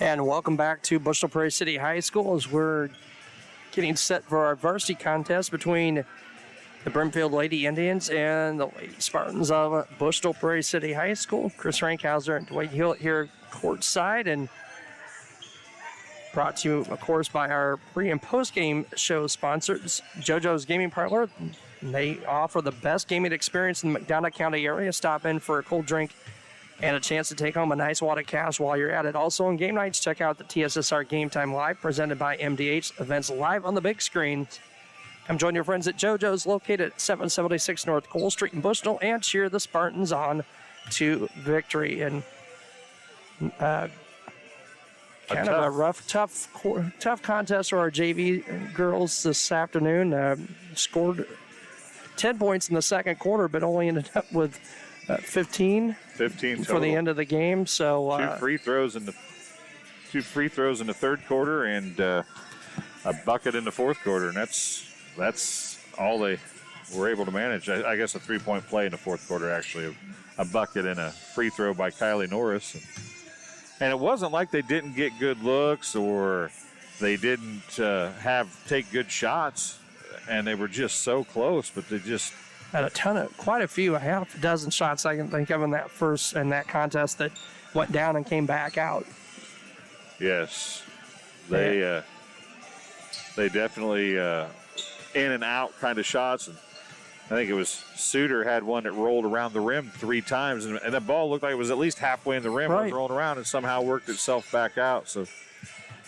And welcome back to Bushel Prairie City High School as we're getting set for our varsity contest between the Brimfield Lady Indians and the Lady Spartans of Bushel Prairie City High School. Chris Rankhauser and Dwight Hill here courtside, and brought to you, of course, by our pre- and post-game show sponsors, JoJo's Gaming Parlor. They offer the best gaming experience in the McDonough County area. Stop in for a cold drink and a chance to take home a nice wad of cash while you're at it. Also on game nights, check out the TSSR Game Time Live, presented by MDH. Events live on the big screen. Come join your friends at JoJo's, located at 776 North Cole Street in Bushnell, and cheer the Spartans on to victory. And kind of a rough, tough contest for our JV girls this afternoon. Scored 10 points in the second quarter, but only ended up with 15 total for the end of the game. So two free throws in the third quarter and a bucket in the fourth quarter, and that's all they were able to manage. I guess a 3-point play in the fourth quarter, actually, a bucket and a free throw by Kylie Norris. And it wasn't like they didn't get good looks or they didn't take good shots, and they were just so close, but they just had quite a few, a half a dozen shots I can think of in that contest that went down and came back out. Yes, they definitely in and out kind of shots. And I think it was Suter had one that rolled around the rim 3 times, and the ball looked like it was at least halfway in the rim. Right. It was rolling around and somehow worked itself back out. So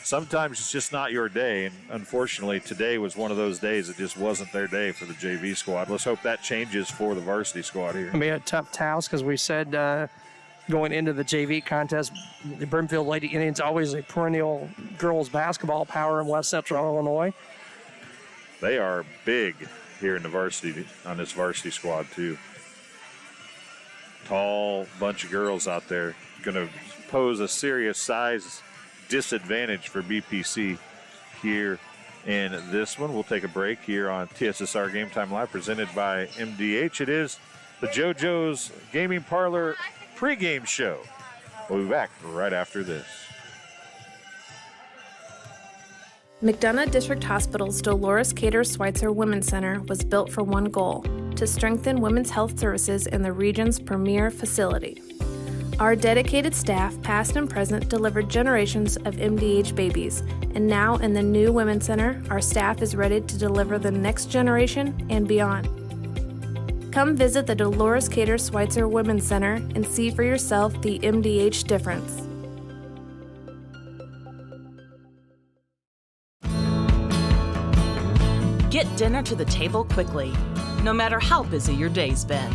sometimes it's just not your day, and unfortunately today was one of those days. It just wasn't their day for the JV squad. Let's hope that changes for the varsity squad here. It'll be a tough task, because we said going into the JV contest, the Brimfield Lady Indians always a perennial girls basketball power in West Central Illinois. They are big here in the varsity, on this varsity squad too. Tall bunch of girls out there, going to pose a serious size disadvantage for BPC here in this one. We'll take a break here on TSSR Game Time Live, presented by MDH. It is the JoJo's Gaming Parlor pregame show. We'll be back right after this. McDonough District Hospital's Dolores Cater Schweitzer Women's Center was built for one goal: to strengthen women's health services in the region's premier facility. Our dedicated staff, past and present, delivered generations of MDH babies, and now in the new Women's Center, our staff is ready to deliver the next generation and beyond. Come visit the Dolores Cater Schweitzer Women's Center and see for yourself the MDH difference. Get dinner to the table quickly, no matter how busy your day's been.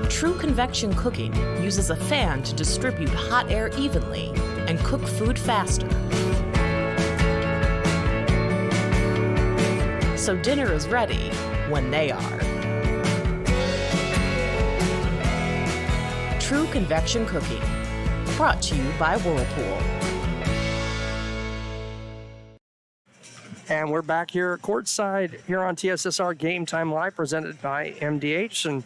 True Convection Cooking uses a fan to distribute hot air evenly and cook food faster. So dinner is ready when they are. True Convection Cooking, brought to you by Whirlpool. And we're back here courtside here on TSSR Game Time Live, presented by MDH. And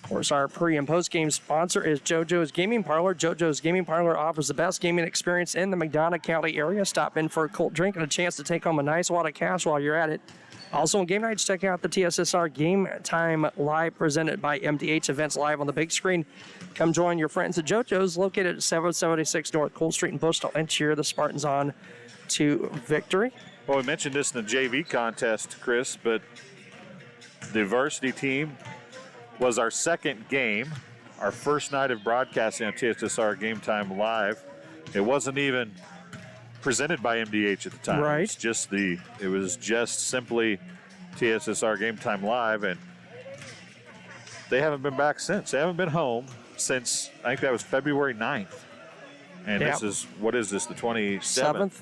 of course, our pre- and post-game sponsor is JoJo's Gaming Parlor. JoJo's Gaming Parlor offers the best gaming experience in the McDonough County area. Stop in for a cold drink and a chance to take home a nice wad of cash while you're at it. Also on game nights, check out the TSSR Game Time Live, presented by MDH. Events live on the big screen. Come join your friends at JoJo's, located at 776 North Cole Street in Bushnell, and cheer the Spartans on to victory. Well, we mentioned this in the JV contest, Chris, but the varsity team was our second game, our first night of broadcasting on TSSR Game Time Live. It wasn't even presented by MDH at the time. Right. It was just simply TSSR Game Time Live, and they haven't been back since. They haven't been home since, I think that was February 9th. And Yep. this is, what is this, the 27th?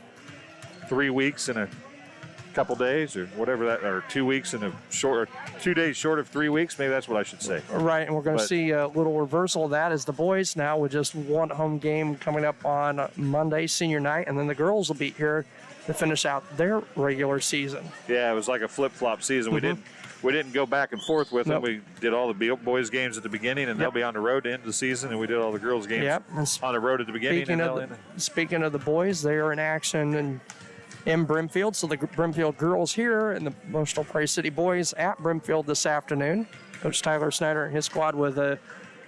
3 weeks and couple days or whatever that, or 2 weeks in a short, 2 days short of 3 weeks. Maybe that's what I should say. Right, and we're going to see a little reversal of that as the boys now with just one home game coming up on Monday, senior night, and then the girls will be here to finish out their regular season. Yeah, it was like a flip-flop season. We didn't go back and forth with them. We did all the boys games at the beginning, and they'll be on the road to end the season, and we did all the girls games on the road at the beginning. Speaking of the boys, they are in action in Brimfield. So the Brimfield girls here and the Emotional Prairie City boys at Brimfield this afternoon. Coach Tyler Snyder and his squad with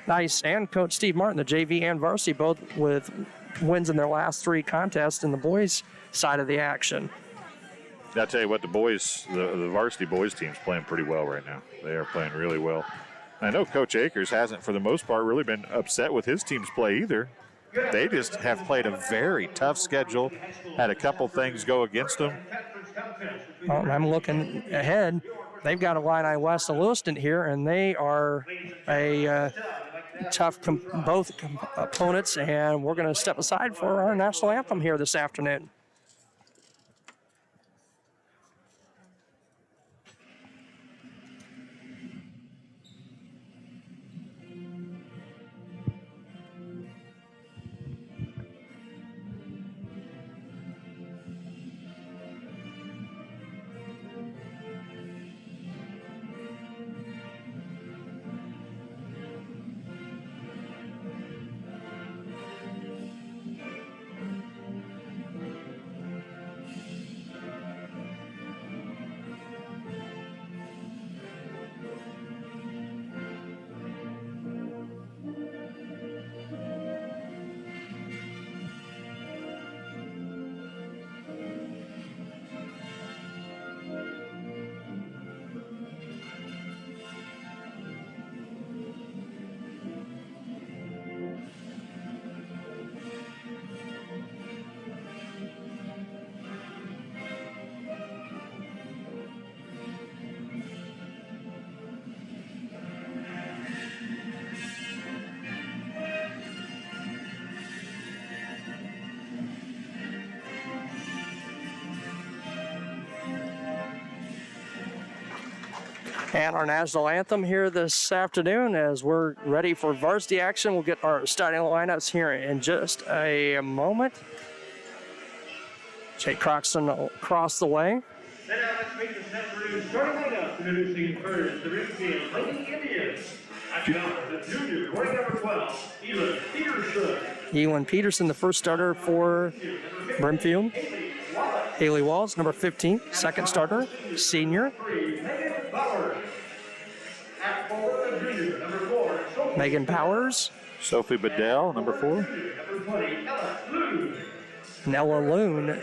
and Coach Steve Martin, the JV and varsity, both with wins in their last 3 contests in the boys' side of the action. I'll tell you what, the boys, the varsity boys team's playing pretty well right now. They are playing really well. I know Coach Akers hasn't, for the most part, really been upset with his team's play either. They just have played a very tough schedule, had a couple things go against them. Well, I'm looking ahead. They've got Illini West of Lewiston here, and they are a tough opponents, and we're going to step aside for our national anthem here this afternoon. And our national anthem here this afternoon as we're ready for varsity action. We'll get our starting lineups here in just a moment. Jake Croxton across the way. Then let's make the starting lineup. Introducing first the Brimfield Lady Indians. The junior, running number 12, Ewan Peterson. Ewan Peterson, the first starter for Brimfield. Haley Walls, number 15, second starter, senior. Megan Powers. Sophie Bedell, number 4. Nella Loon,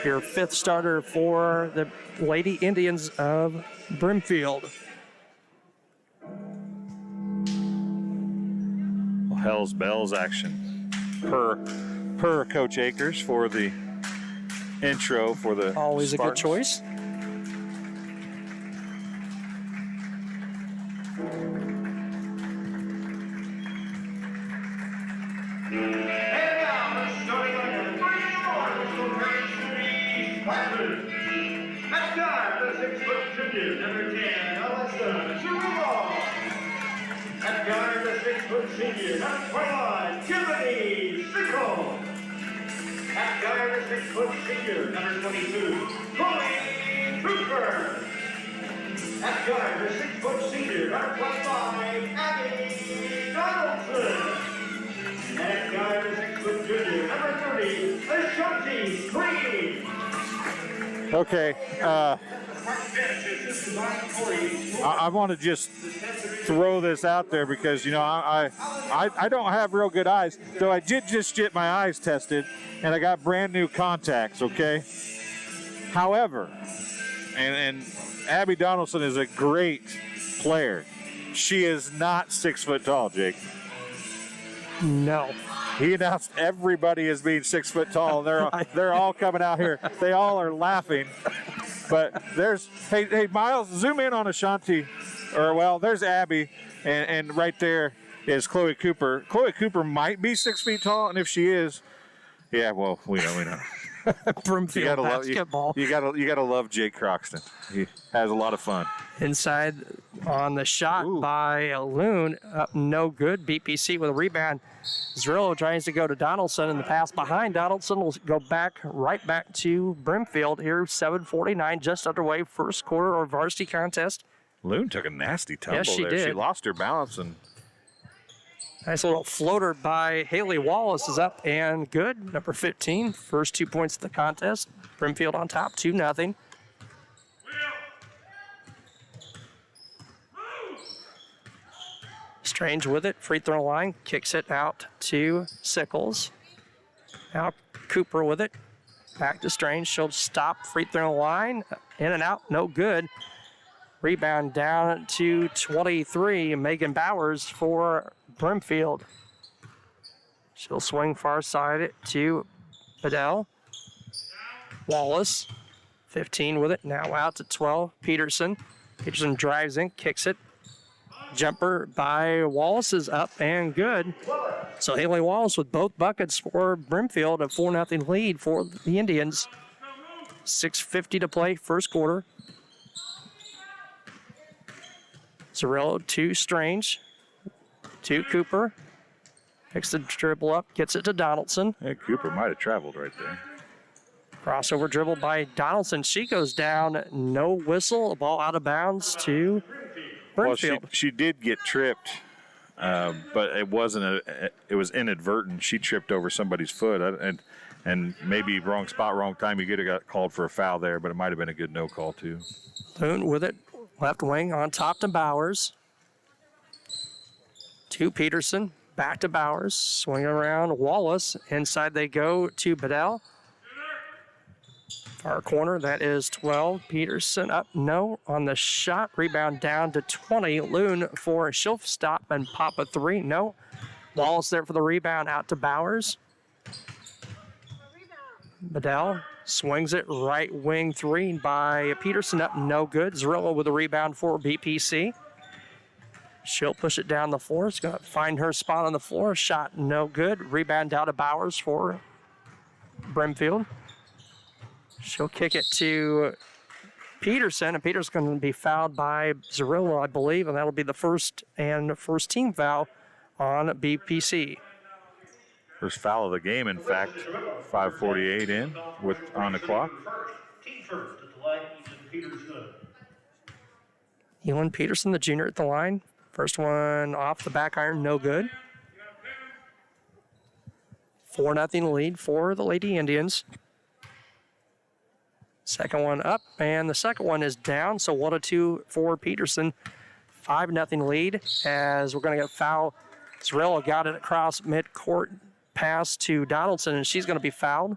your 5th starter for the Lady Indians of Brimfield. Well, Hell's Bells action per Coach Akers for the intro for the Always Spartans. A good choice. At guard, the 6-foot junior, number 10, Alyssa Jerome. At guard, the 6-foot senior, number 21, Tiffany Sickle. At guard, the 6-foot senior, number 22, Chloe Cooper. At guard, the 6-foot senior, number 25, Abby Donaldson. At guard, the 6-foot junior, number 30, Ashanti Green. Okay, I want to just throw this out there because, you know, I don't have real good eyes, though I did just get my eyes tested, and I got brand new contacts, okay? However, and Abby Donaldson is a great player. She is not 6 foot tall, Jake. No. He announced everybody as being 6 foot tall. They're all coming out here. They all are laughing. But hey Miles, zoom in on Ashanti, there's Abby, and right there is Chloe Cooper. Chloe Cooper might be 6 feet tall, and if she is, yeah, well, we know. Brimfield basketball. You gotta love Jake Croxton. He has a lot of fun. Inside on the shot by Loon. Up no good. BPC with a rebound. Zerillo tries to go to Donaldson, and the pass behind Donaldson will go right back to Brimfield here. 7:49 just underway. First quarter of varsity contest. Loon took a nasty tumble Yes, she there. did. She lost her balance and Nice little floater by Haley Wallace is up and good. Number 15, first 2 points of the contest. Brimfield on top, 2-0. Strange with it, free throw line, kicks it out to Sickles. Now Cooper with it, back to Strange. She'll stop, free throw line, in and out, no good. Rebound down to 23, Megan Bowers for Brimfield. She'll swing far side to Bedell. Wallace, 15 with it, now out to 12. Peterson drives in, kicks it. Jumper by Wallace is up and good. So Haley Wallace with both buckets for Brimfield, a 4-0 lead for the Indians. 6:50 to play, first quarter. Zerillo to Strange, to Cooper. Picks the dribble up, gets it to Donaldson. hey, Cooper might have traveled right there. Crossover dribble by Donaldson. She goes down, no whistle. The ball out of bounds to Brimfield. Well, she did get tripped, but it wasn't it was inadvertent. She tripped over somebody's foot, and maybe wrong spot, wrong time. You could have got called for a foul there, but it might have been a good no call too. Loon with it, left wing on top to Bowers. To Peterson, back to Bowers, swing around Wallace. Inside they go to Bedell. Far corner, that is 12. Peterson up, no. On the shot, rebound down to 20. Loon for a she'll stop and pop a three, no. Wallace there for the rebound, out to Bowers. Bedell swings it, right wing three by Peterson, up, no good. Zerillo with a rebound for BPC. She'll push it down the floor. It's going to find her spot on the floor. Shot, no good. Rebound down to Bowers for Brimfield. She'll kick it to Peterson, and Peterson's going to be fouled by Zerillo, I believe, and that'll be the first team foul on BPC. First foul of the game, in fact. 5:48 in on the clock. Team first at the line, Ethan Peterson. Elin Peterson, the junior at the line. First one off the back iron, no good. 4-0 lead for the Lady Indians. Second one up, and the second one is down, so 1-2 for Peterson. 5-0 lead as we're going to get foul. Zerillo got it across midcourt, pass to Donaldson, and she's going to be fouled.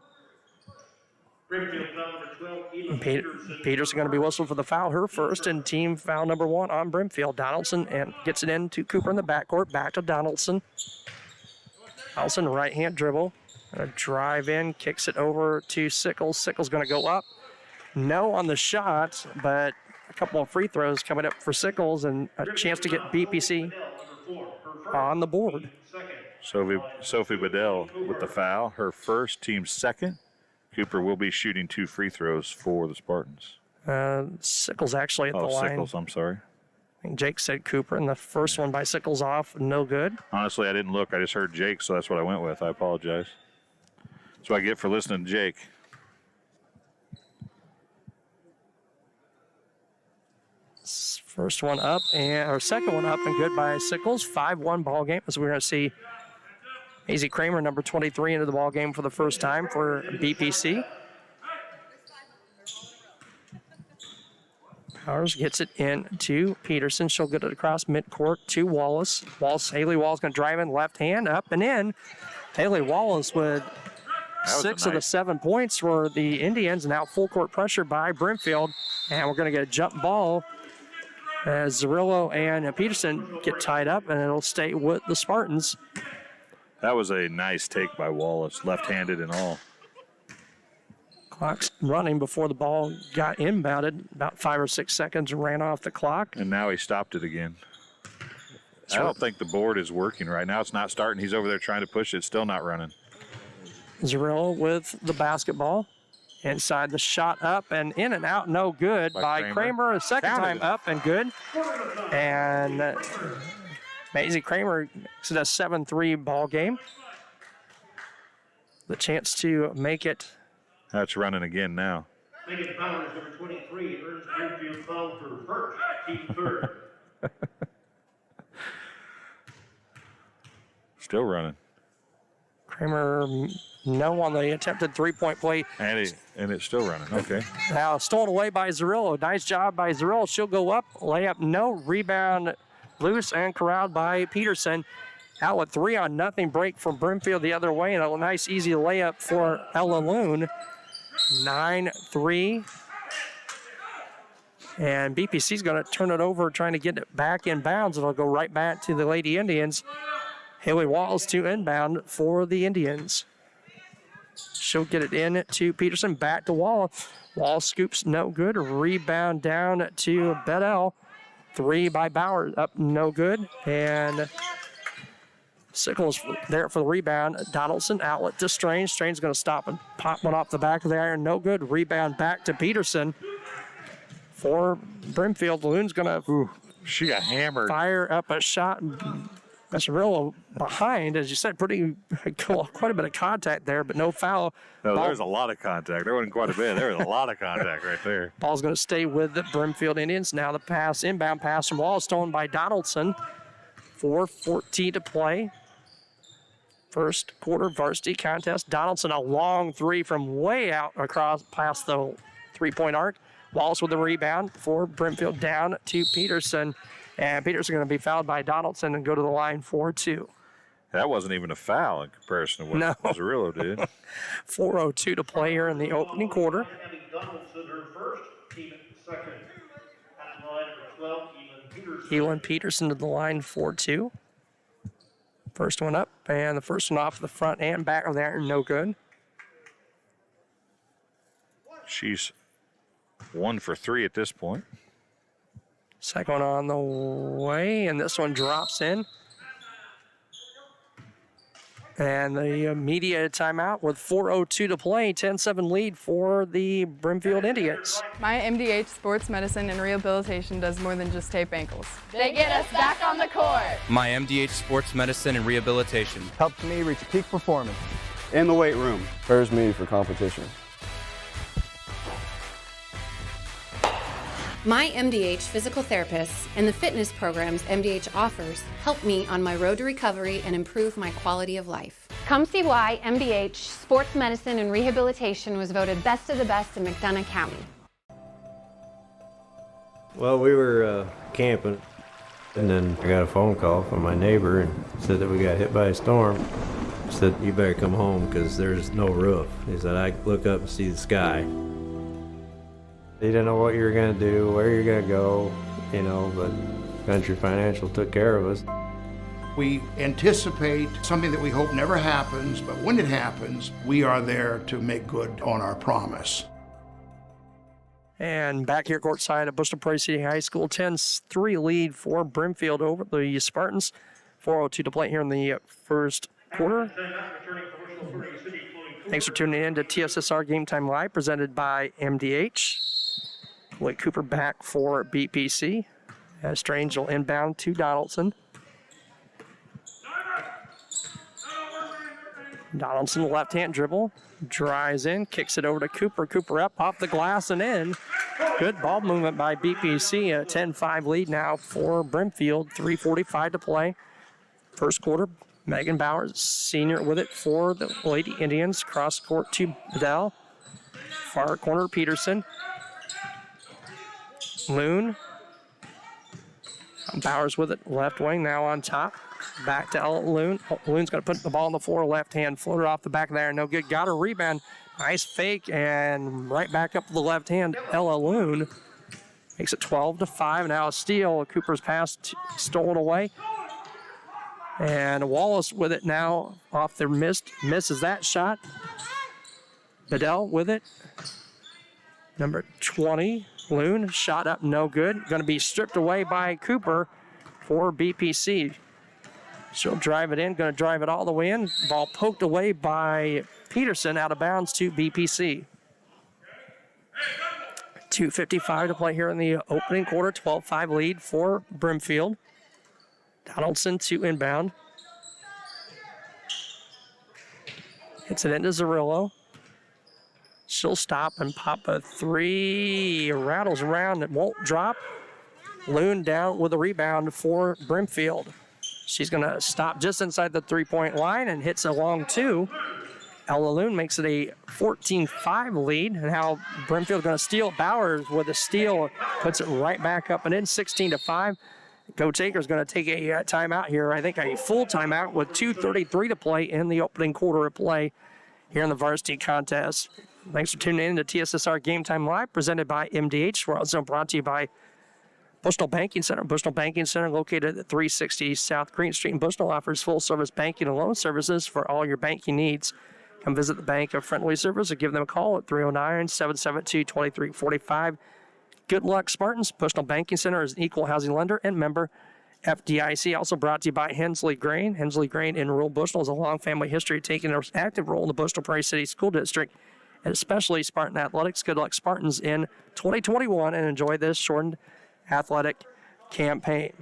Brimfield foul number 12, Ethan Peterson. Peterson going to be whistled for the foul, her first, and team foul number 1 on Brimfield. Donaldson and gets it in to Cooper in the backcourt, back to Donaldson. Donaldson right-hand dribble, gonna drive in, kicks it over to Sickles. Sickles going to go up. No on the shot, but a couple of free throws coming up for Sickles and a chance to get BPC on the board. Sophie Bedell with the foul, her first, team second. Cooper will be shooting 2 free throws for the Spartans. Sickles actually at the line. Sickles, I'm sorry. I think Jake said Cooper, and the first one by Sickles off, no good. Honestly, I didn't look. I just heard Jake, so that's what I went with. I apologize. That's what I get for listening to Jake. First one up, or second one up and good by Sickles. 5-1 ball game, as we're going to see Maisie Kramer, number 23, into the ball game for the first time for BPC. Powers gets it in to Peterson. She'll get it across midcourt to Wallace. Haley Wallace going to drive in, left hand, up and in. Haley Wallace with 6 of the 7 points for the Indians. Now full court pressure by Brimfield. And we're going to get a jump ball as Zerillo and Peterson get tied up, and it'll stay with the Spartans. That was a nice take by Wallace, left-handed and all. Clock's running before the ball got inbounded. About 5 or 6 seconds ran off the clock. And now he stopped it again. I don't think the board is working right now. It's not starting. He's over there trying to push it. Still not running. Zerillo with the basketball. Inside the shot up and in and out, no good by Kramer. A second time up and good. And Maisie Kramer makes it a 7-3 ball game. The chance to make it. That's running again now. Megan Bowers, number 23, earns Brimfield foul for first, team third. Still running. Kramer, no on the attempted three-point play. And it's still running. Okay. Now stolen away by Zerillo. Nice job by Zerillo. She'll go up. Layup, no. Rebound loose and corralled by Peterson. Outlet 3-on-0 break from Brimfield the other way. And a nice, easy layup for Ella Loon. 9-3. And BPC's going to turn it over, trying to get it back in bounds. It'll go right back to the Lady Indians. Haley Walls to inbound for the Indians. She'll get it in to Peterson, back to Wall. Wall scoops, no good. Rebound down to Bedell. 3 by Bauer, up no good. And Sickles there for the rebound. Donaldson, outlet to Strange. Strange's going to stop and pop one off the back of the iron, no good. Rebound back to Peterson. For Brimfield, Loon's going to she got hammered. Fire up a shot. That's real behind, as you said, quite a bit of contact there, but no foul. No, there's a lot of contact. There wasn't quite a bit. There was a lot of contact right there. Ball's going to stay with the Brimfield Indians. Now the pass, inbound pass from Wall, stolen by Donaldson. 4:14 to play. First quarter varsity contest. Donaldson, a long three from way out across past the three-point arc. Walls with the rebound for Brimfield, down to Peterson. And Peterson going to be fouled by Donaldson and go to the line for 2. That wasn't even a foul in comparison to what Zerillo did. 4:02 to play here in the opening quarter. Donaldson, her first, team second. At the line, number 12, Peterson. Elin Peterson to the line for 2. First one up, and the first one off the front and back of the iron, no good. She's 1 for 3 at this point. Second one on the way, and this one drops in. And the media timeout with 4:02 to play, 10-7 lead for the Brimfield Indians. My MDH Sports Medicine and Rehabilitation does more than just tape ankles. They get us back on the court. My MDH Sports Medicine and Rehabilitation helps me reach peak performance. In the weight room. Prepares me for competition. My MDH physical therapists and the fitness programs MDH offers help me on my road to recovery and improve my quality of life. Come see why MDH Sports Medicine and Rehabilitation was voted best of the best in McDonough County. Well, we were camping, and then I got a phone call from my neighbor and said that we got hit by a storm. He said, you better come home because there's no roof. He said, I look up and see the sky. You didn't know what you were going to do, where you're going to go, but Country Financial took care of us. We anticipate something that we hope never happens, but when it happens, we are there to make good on our promise. And back here courtside at Bristol Prairie City High School, 10-3 lead for Brimfield over the Spartans. 4:02 to play here in the first quarter. Thanks for tuning in to TSSR Game Time Live, presented by MDH. Blake Cooper back for BPC. As Strange will inbound to Donaldson. Donaldson, left-hand dribble, drives in, kicks it over to Cooper. Cooper up, off the glass and in. Good ball movement by BPC. A 10-5 lead now for Brimfield. 3:45 to play. First quarter, Megan Bowers, senior, with it for the Lady Indians. Cross court to Bedell. Far corner, Peterson. Loon. Bowers with it, left wing, now on top. Back to Loon. Loon's going to put the ball on the floor, left-hand floater off the back there, no good. Got a rebound, nice fake, and right back up to the left hand, Ella Loon. Makes it 12-5, now a steal. Cooper's pass stolen away. And Wallace with it now off the misses that shot. Bedell with it. Number 20, Loon, shot up, no good. Going to be stripped away by Cooper for BPC. She'll drive it in, going to drive it all the way in. Ball poked away by Peterson, out of bounds to BPC. 2:55 to play here in the opening quarter. 12-5 lead for Brimfield. Donaldson to inbound. Hits it into Zerillo. She'll stop and pop a three. Rattles around. It won't drop. Loon down with a rebound for Brimfield. She's going to stop just inside the three-point line and hits a long two. Ella Loon makes it a 14-5 lead. And now Brimfield going to steal. Bowers with a steal. Puts it right back up and in 16-5. Coach Akers going to take a timeout here. I think a full timeout with 2:33 to play in the opening quarter of play here in the varsity contest. Thanks for tuning in to TSSR Game Time Live, presented by MDH. We're also brought to you by Bushnell Banking Center. Bushnell Banking Center, located at 360 South Green Street in Bushnell, offers full-service banking and loan services for all your banking needs. Come visit the bank of friendly service or give them a call at 309-772-2345. Good luck, Spartans. Bushnell Banking Center is an equal housing lender and member FDIC. Also brought to you by Hensley Grain. Hensley Grain in rural Bushnell has a long family history of taking an active role in the Bushnell Prairie City School District, and especially Spartan athletics. Good luck, Spartans, in 2021, and enjoy this shortened athletic campaign.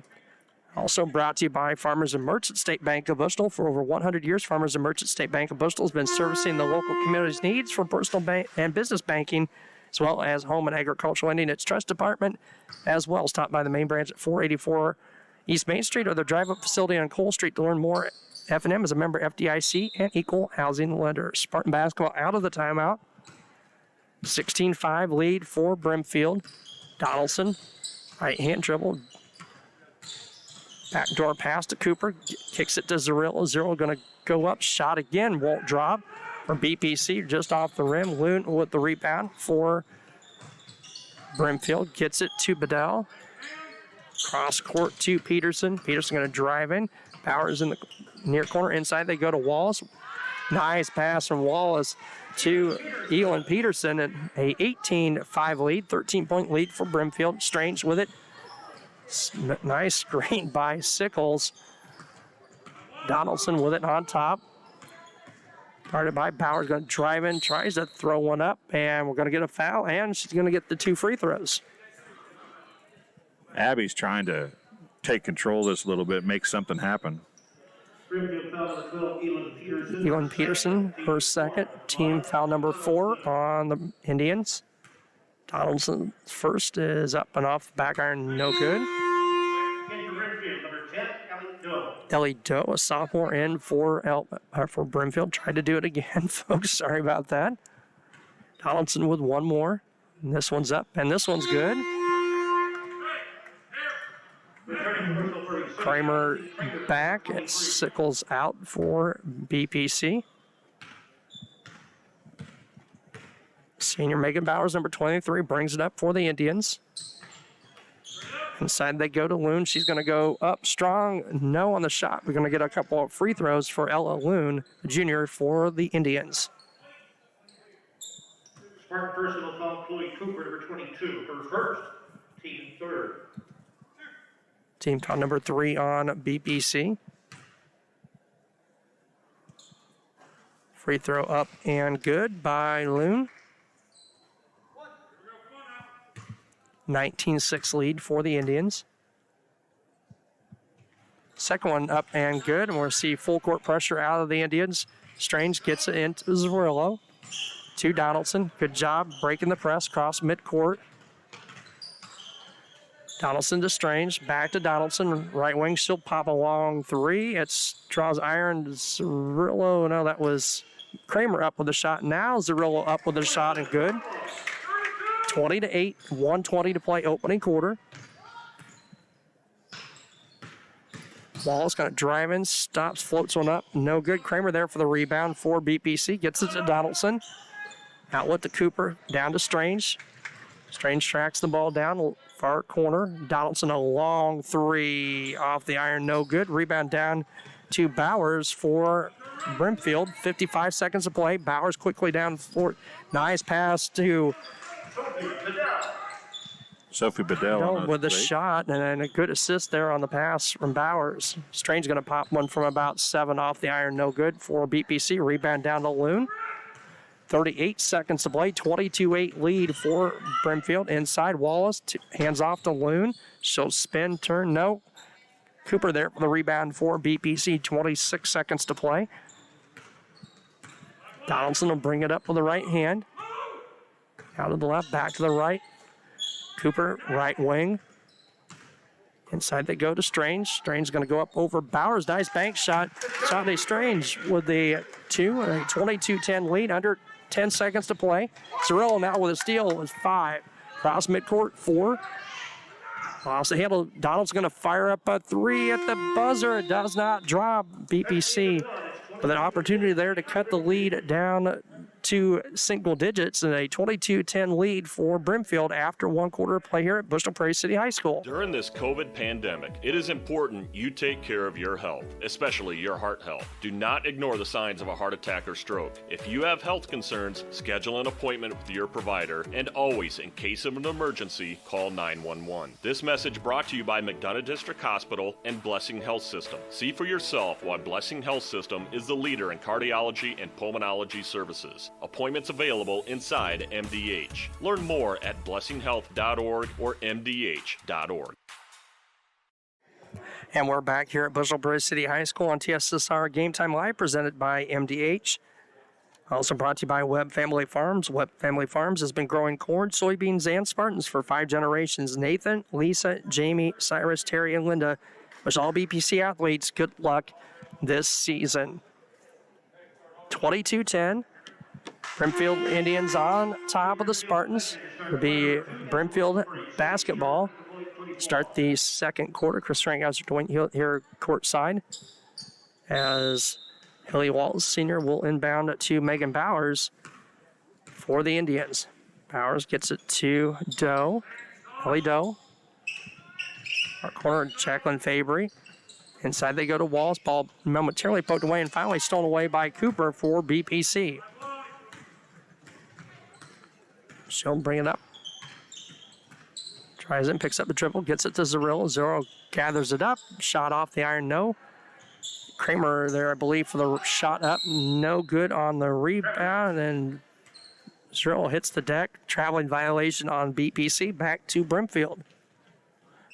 Also brought to you by Farmers and Merchants State Bank of Bushnell. For over 100 years, Farmers and Merchants State Bank of Bushnell has been servicing the local community's needs for personal and business banking, as well as home and agricultural lending. Its trust department as well. Stop by the main branch at 484 East Main Street or their drive-up facility on Cole Street to learn more. F&M is a member FDIC and equal housing lender. Spartan basketball out of the timeout. 16-5 lead for Brimfield. Donaldson, right-hand dribble. Backdoor pass to Cooper. Kicks it to Zerillo. Zerillo going to go up. Shot again. Won't drop. From BPC, just off the rim. Loon with the rebound for Brimfield. Gets it to Bedell. Cross court to Peterson. Peterson going to drive in. Bowers in the near corner. Inside they go to Wallace. Nice pass from Wallace to Elin Peterson. And a 18-5 lead, 13-point lead for Brimfield. Strange with it. Nice screen by Sickles. Donaldson with it on top. Guarded by Bowers, going to drive in, tries to throw one up, and we're going to get a foul, and she's going to get the two free throws. Abby's trying to take control of this a little bit, make something happen. Elin Peterson, her second. Team foul number 4 on the Indians. Donaldson first is up and off the back iron, no good. Ellie Doe, a sophomore, in for Brimfield. Tried to do it again, folks. Sorry about that. Donaldson with one more. And this one's up, and this one's good. Kramer back. It's Sickles out for BPC. Senior Megan Bowers, number 23, brings it up for the Indians. Inside they go to Loon. She's going to go up strong. No on the shot. We're going to get a couple of free throws for Ella Loon, the junior, for the Indians. Spartan personal foul, Chloe Cooper, number 22, her first, team third. Team foul number 3 on BPC. Free throw up and good by Loon. 19-6 lead for the Indians. Second one up and good, and we'll see full court pressure out of the Indians. Strange gets it into Zerillo. To Donaldson. Good job breaking the press across midcourt. Donaldson to Strange. Back to Donaldson. Right wing, she'll pop a long three. It's draws iron. Zerillo, no, that was Kramer up with a shot. Now Zerillo up with a shot and good. 20-8, 1:20 to play opening quarter. Wallace going to drive in, stops, floats one up. No good. Kramer there for the rebound for BPC. Gets it to Donaldson. Outlet to Cooper. Down to Strange. Strange tracks the ball down. Far corner. Donaldson a long three off the iron. No good. Rebound down to Bowers for Brimfield. 55 seconds to play. Bowers quickly down for nice pass to Sophie Bedell with a shot, and then a good assist there on the pass from Bowers. Strange going to pop one from about 7 off the iron, no good for BPC. Rebound down to Loon. 38 seconds to play, 22-8 lead for Brimfield. Inside, Wallace, hands off to Loon. She'll spin, turn, no. Cooper there for the rebound for BPC, 26 seconds to play. Donaldson will bring it up with the right hand. Out of the left, back to the right. Cooper, right wing. Inside they go to Strange. Strange going to go up over Bowers. Nice bank shot. Shante Strange with the 22-10 lead, under 10 seconds to play. Cirillo now with a steal is 5. Cross midcourt, 4. Off the handle, Donald's going to fire up a 3 at the buzzer. It does not drop. BPC with an opportunity there to cut the lead down to single digits and a 22-10 lead for Brimfield after 1 quarter of play here at Bushel Prairie City High School. During this COVID pandemic, it is important you take care of your health, especially your heart health. Do not ignore the signs of a heart attack or stroke. If you have health concerns, schedule an appointment with your provider, and always, in case of an emergency, call 911. This message brought to you by McDonough District Hospital and Blessing Health System. See for yourself why Blessing Health System is the leader in cardiology and pulmonology services. Appointments available inside MDH. Learn more at blessinghealth.org or mdh.org. And we're back here at Bushel Prairie City High School on TSSR Game Time Live, presented by MDH. Also brought to you by Webb Family Farms. Webb Family Farms has been growing corn, soybeans, and Spartans for 5 generations. Nathan, Lisa, Jamie, Cyrus, Terry, and Linda wish all BPC athletes good luck this season. 22-10. Brimfield Indians on top of the Spartans. It'll be Brimfield basketball. Start the second quarter. Chris Stranghauser doing here courtside as Hilly Waltz Sr. will inbound to Megan Bowers for the Indians. Bowers gets it to Doe. Hilly Doe. Our corner, Jacqueline Fabry. Inside they go to Walls. Ball momentarily poked away and finally stolen away by Cooper for BPC. She'll bring it up. Tries it, picks up the dribble, gets it to Zerillo. Zerillo gathers it up. Shot off the iron, no. Kramer there, I believe, for the shot up. No good on the rebound. And Zerillo hits the deck. Traveling violation on BPC. Back to Brimfield.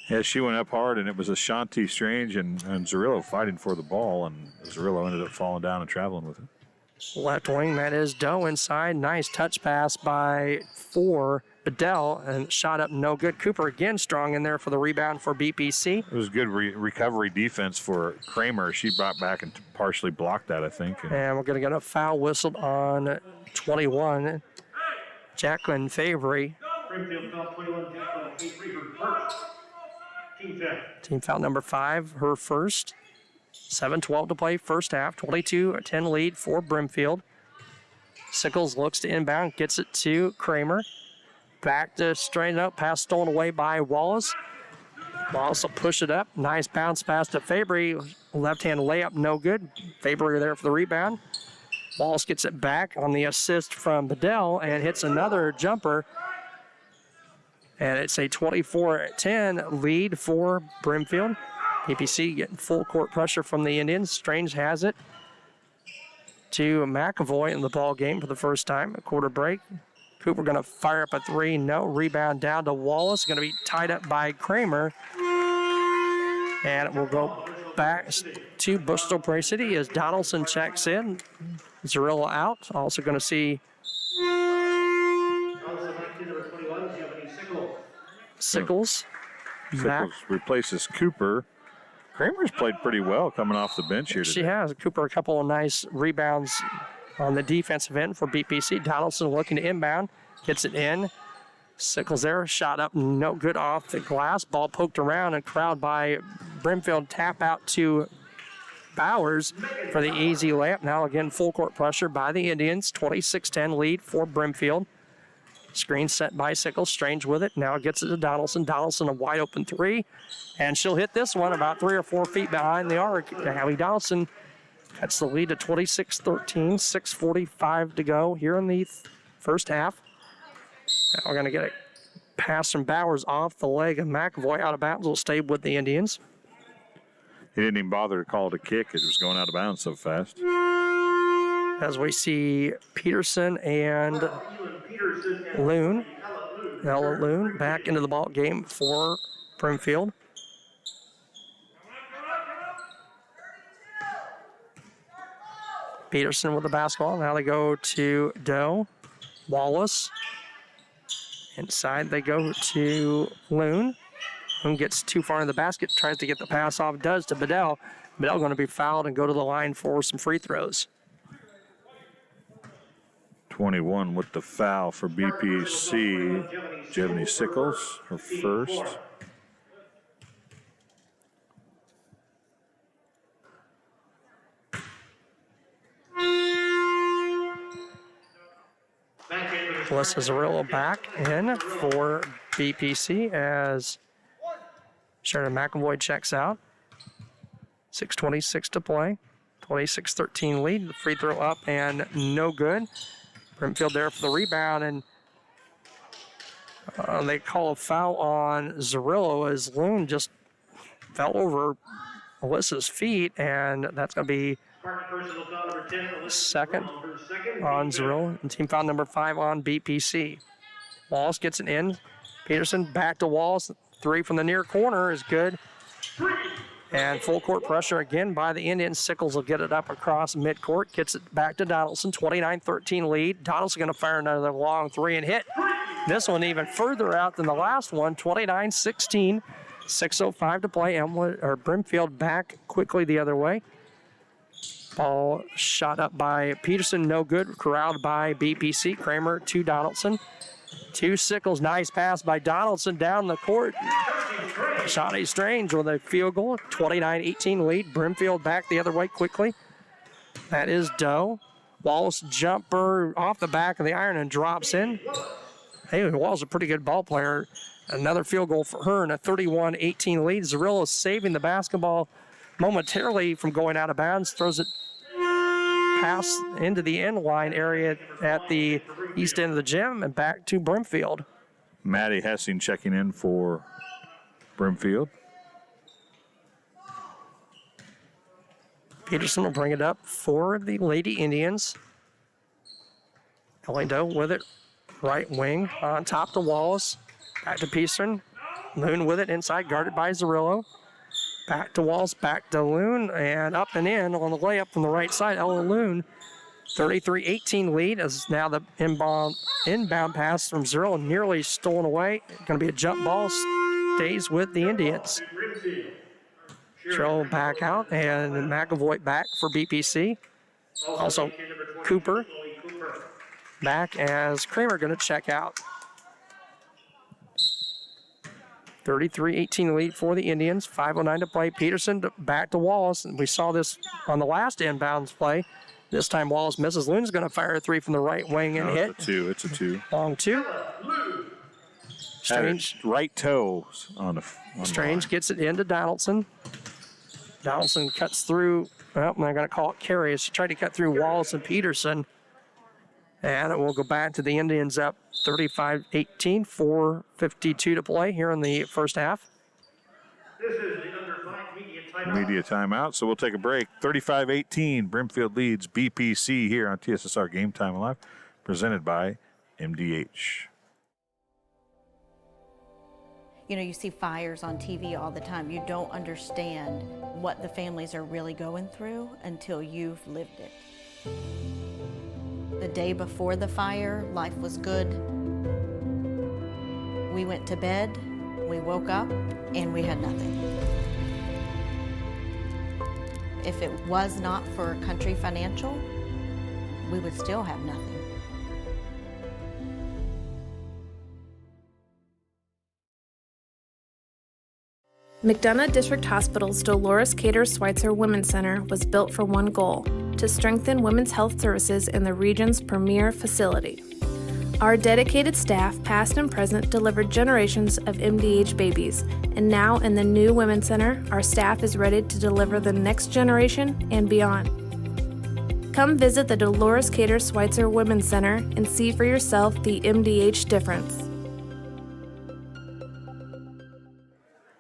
Yeah, she went up hard, and it was Ashanti Strange and Zerillo fighting for the ball, and Zerillo ended up falling down and traveling with it. Left wing, that is Doe inside. Nice touch pass by Bedell, and shot up no good. Cooper again strong in there for the rebound for BPC. It was good recovery defense for Kramer. She brought back and partially blocked that, I think. And we're going to get a foul whistled on 21. Jacqueline Fabry. Team foul number 5, her first. 7:12 to play, first half. 22-10 lead for Brimfield. Sickles looks to inbound, gets it to Kramer. Back to straighten up, pass stolen away by Wallace. Wallace will push it up. Nice bounce pass to Fabry. Left-hand layup, no good. Fabry there for the rebound. Wallace gets it back on the assist from Bedell and hits another jumper. And it's a 24-10 lead for Brimfield. BPC getting full court pressure from the Indians. Strange has it to McAvoy in the ball game for the first time. A quarter break. Cooper going to fire up a 3. No. Rebound down to Wallace. Going to be tied up by Kramer. And it will go back to Bushel Prairie City as Donaldson checks in. Zerillo out. Also going to see Sickles replaces Cooper. Kramer's played pretty well coming off the bench here today. She has. Cooper, a couple of nice rebounds on the defensive end for BPC. Donaldson looking to inbound. Gets it in. Sickles there. Shot up. No good off the glass. Ball poked around and crowd by Brimfield. Tap out to Bowers for the easy layup. Now again, full court pressure by the Indians. 26-10 lead for Brimfield. Screen set by Sickles. Strange with it. Now gets it to Donaldson. Donaldson a wide open 3. And she'll hit this one about 3 or 4 feet behind the arc. Hallie Donaldson cuts the lead to 26-13. 6:45 to go here in the first half. Now we're going to get a pass from Bowers off the leg of McAvoy. Out of bounds. Will stay with the Indians. He didn't even bother to call it a kick. It was going out of bounds so fast. as we see Peterson and Loon, Ella Loon, back into the ball game for Brimfield. Peterson with the basketball. Now they go to Doe. Wallace. Inside they go to Loon. Loon gets too far in the basket, tries to get the pass off, does to Bedell. Bedell going to be fouled and go to the line for some free throws. 21 with the foul for BPC. Jevany Sickles, her first. Melissa Zarillo back in for BPC as Sharon McAvoy checks out. 6:26 to play. 26-13 lead. The free throw up and no good. Brimfield there for the rebound, and they call a foul on Zarillo as Loon just fell over Melissa's feet, and that's going to be second on Zarillo, and team foul number 5 on BPC. Wallace gets it in. Peterson back to Wallace. 3 from the near corner is good. And full court pressure again by the Indians. Sickles will get it up across midcourt. Gets it back to Donaldson. 29-13 lead. Donaldson going to fire another long 3 and hit. This one even further out than the last one. 29-16. 6:05 to play. Brimfield back quickly the other way. Ball shot up by Peterson. No good. Corralled by BPC. Kramer to Donaldson. To Sickles. Nice pass by Donaldson down the court. Shawnee Strange with a field goal. 29-18 lead. Brimfield back the other way quickly. That is Doe. Wallace jumper off the back of the iron and drops in. Hey, Wallace a pretty good ball player. Another field goal for her and a 31-18 lead. Zarillo saving the basketball momentarily from going out of bounds. Throws it pass into the end line area at the east end of the gym and back to Brimfield. Maddie Hessing checking in for Brimfield. Peterson will bring it up for the Lady Indians. Ellie Doe with it, right wing, on top to Wallace. Back to Peterson. Loon with it inside, guarded by Zarillo. Back to Wallace, back to Loon, and up and in on the layup from the right side. Ella Loon, 33-18 lead, as now the inbound pass from Zarillo nearly stolen away. Going to be a jump ball, stays with the Indians. Trail back out, and McAvoy back for BPC. Also, Cooper back as Kramer going to check out. 33-18 lead for the Indians. 5:09 to play. Peterson back to Wallace. And we saw this on the last inbounds play. This time Wallace misses. Loon's going to fire a 3 from the right wing and hit. It's a 2. Long 2. Strange. Right toe on the Strange gets it into Donaldson. Donaldson cuts through. Well, I'm going to call it carry. She tried to cut through Wallace and Peterson. And it will go back to the Indians up 35-18, 4:52 to play here in the first half. This is the under 5 media timeout. Media timeout, so we'll take a break. 35-18, Brimfield leads BPC here on TSSR Game Time Live, presented by MDH. You know, you see fires on TV all the time. You don't understand what the families are really going through until you've lived it. The day before the fire, life was good. We went to bed, we woke up, and we had nothing. If it was not for Country Financial, we would still have nothing. McDonough District Hospital's Dolores Cater Schweitzer Women's Center was built for one goal: to strengthen women's health services in the region's premier facility. Our dedicated staff, past and present, delivered generations of MDH babies, and now in the new Women's Center, our staff is ready to deliver the next generation and beyond. Come visit the Dolores Cater Schweitzer Women's Center and see for yourself the MDH difference.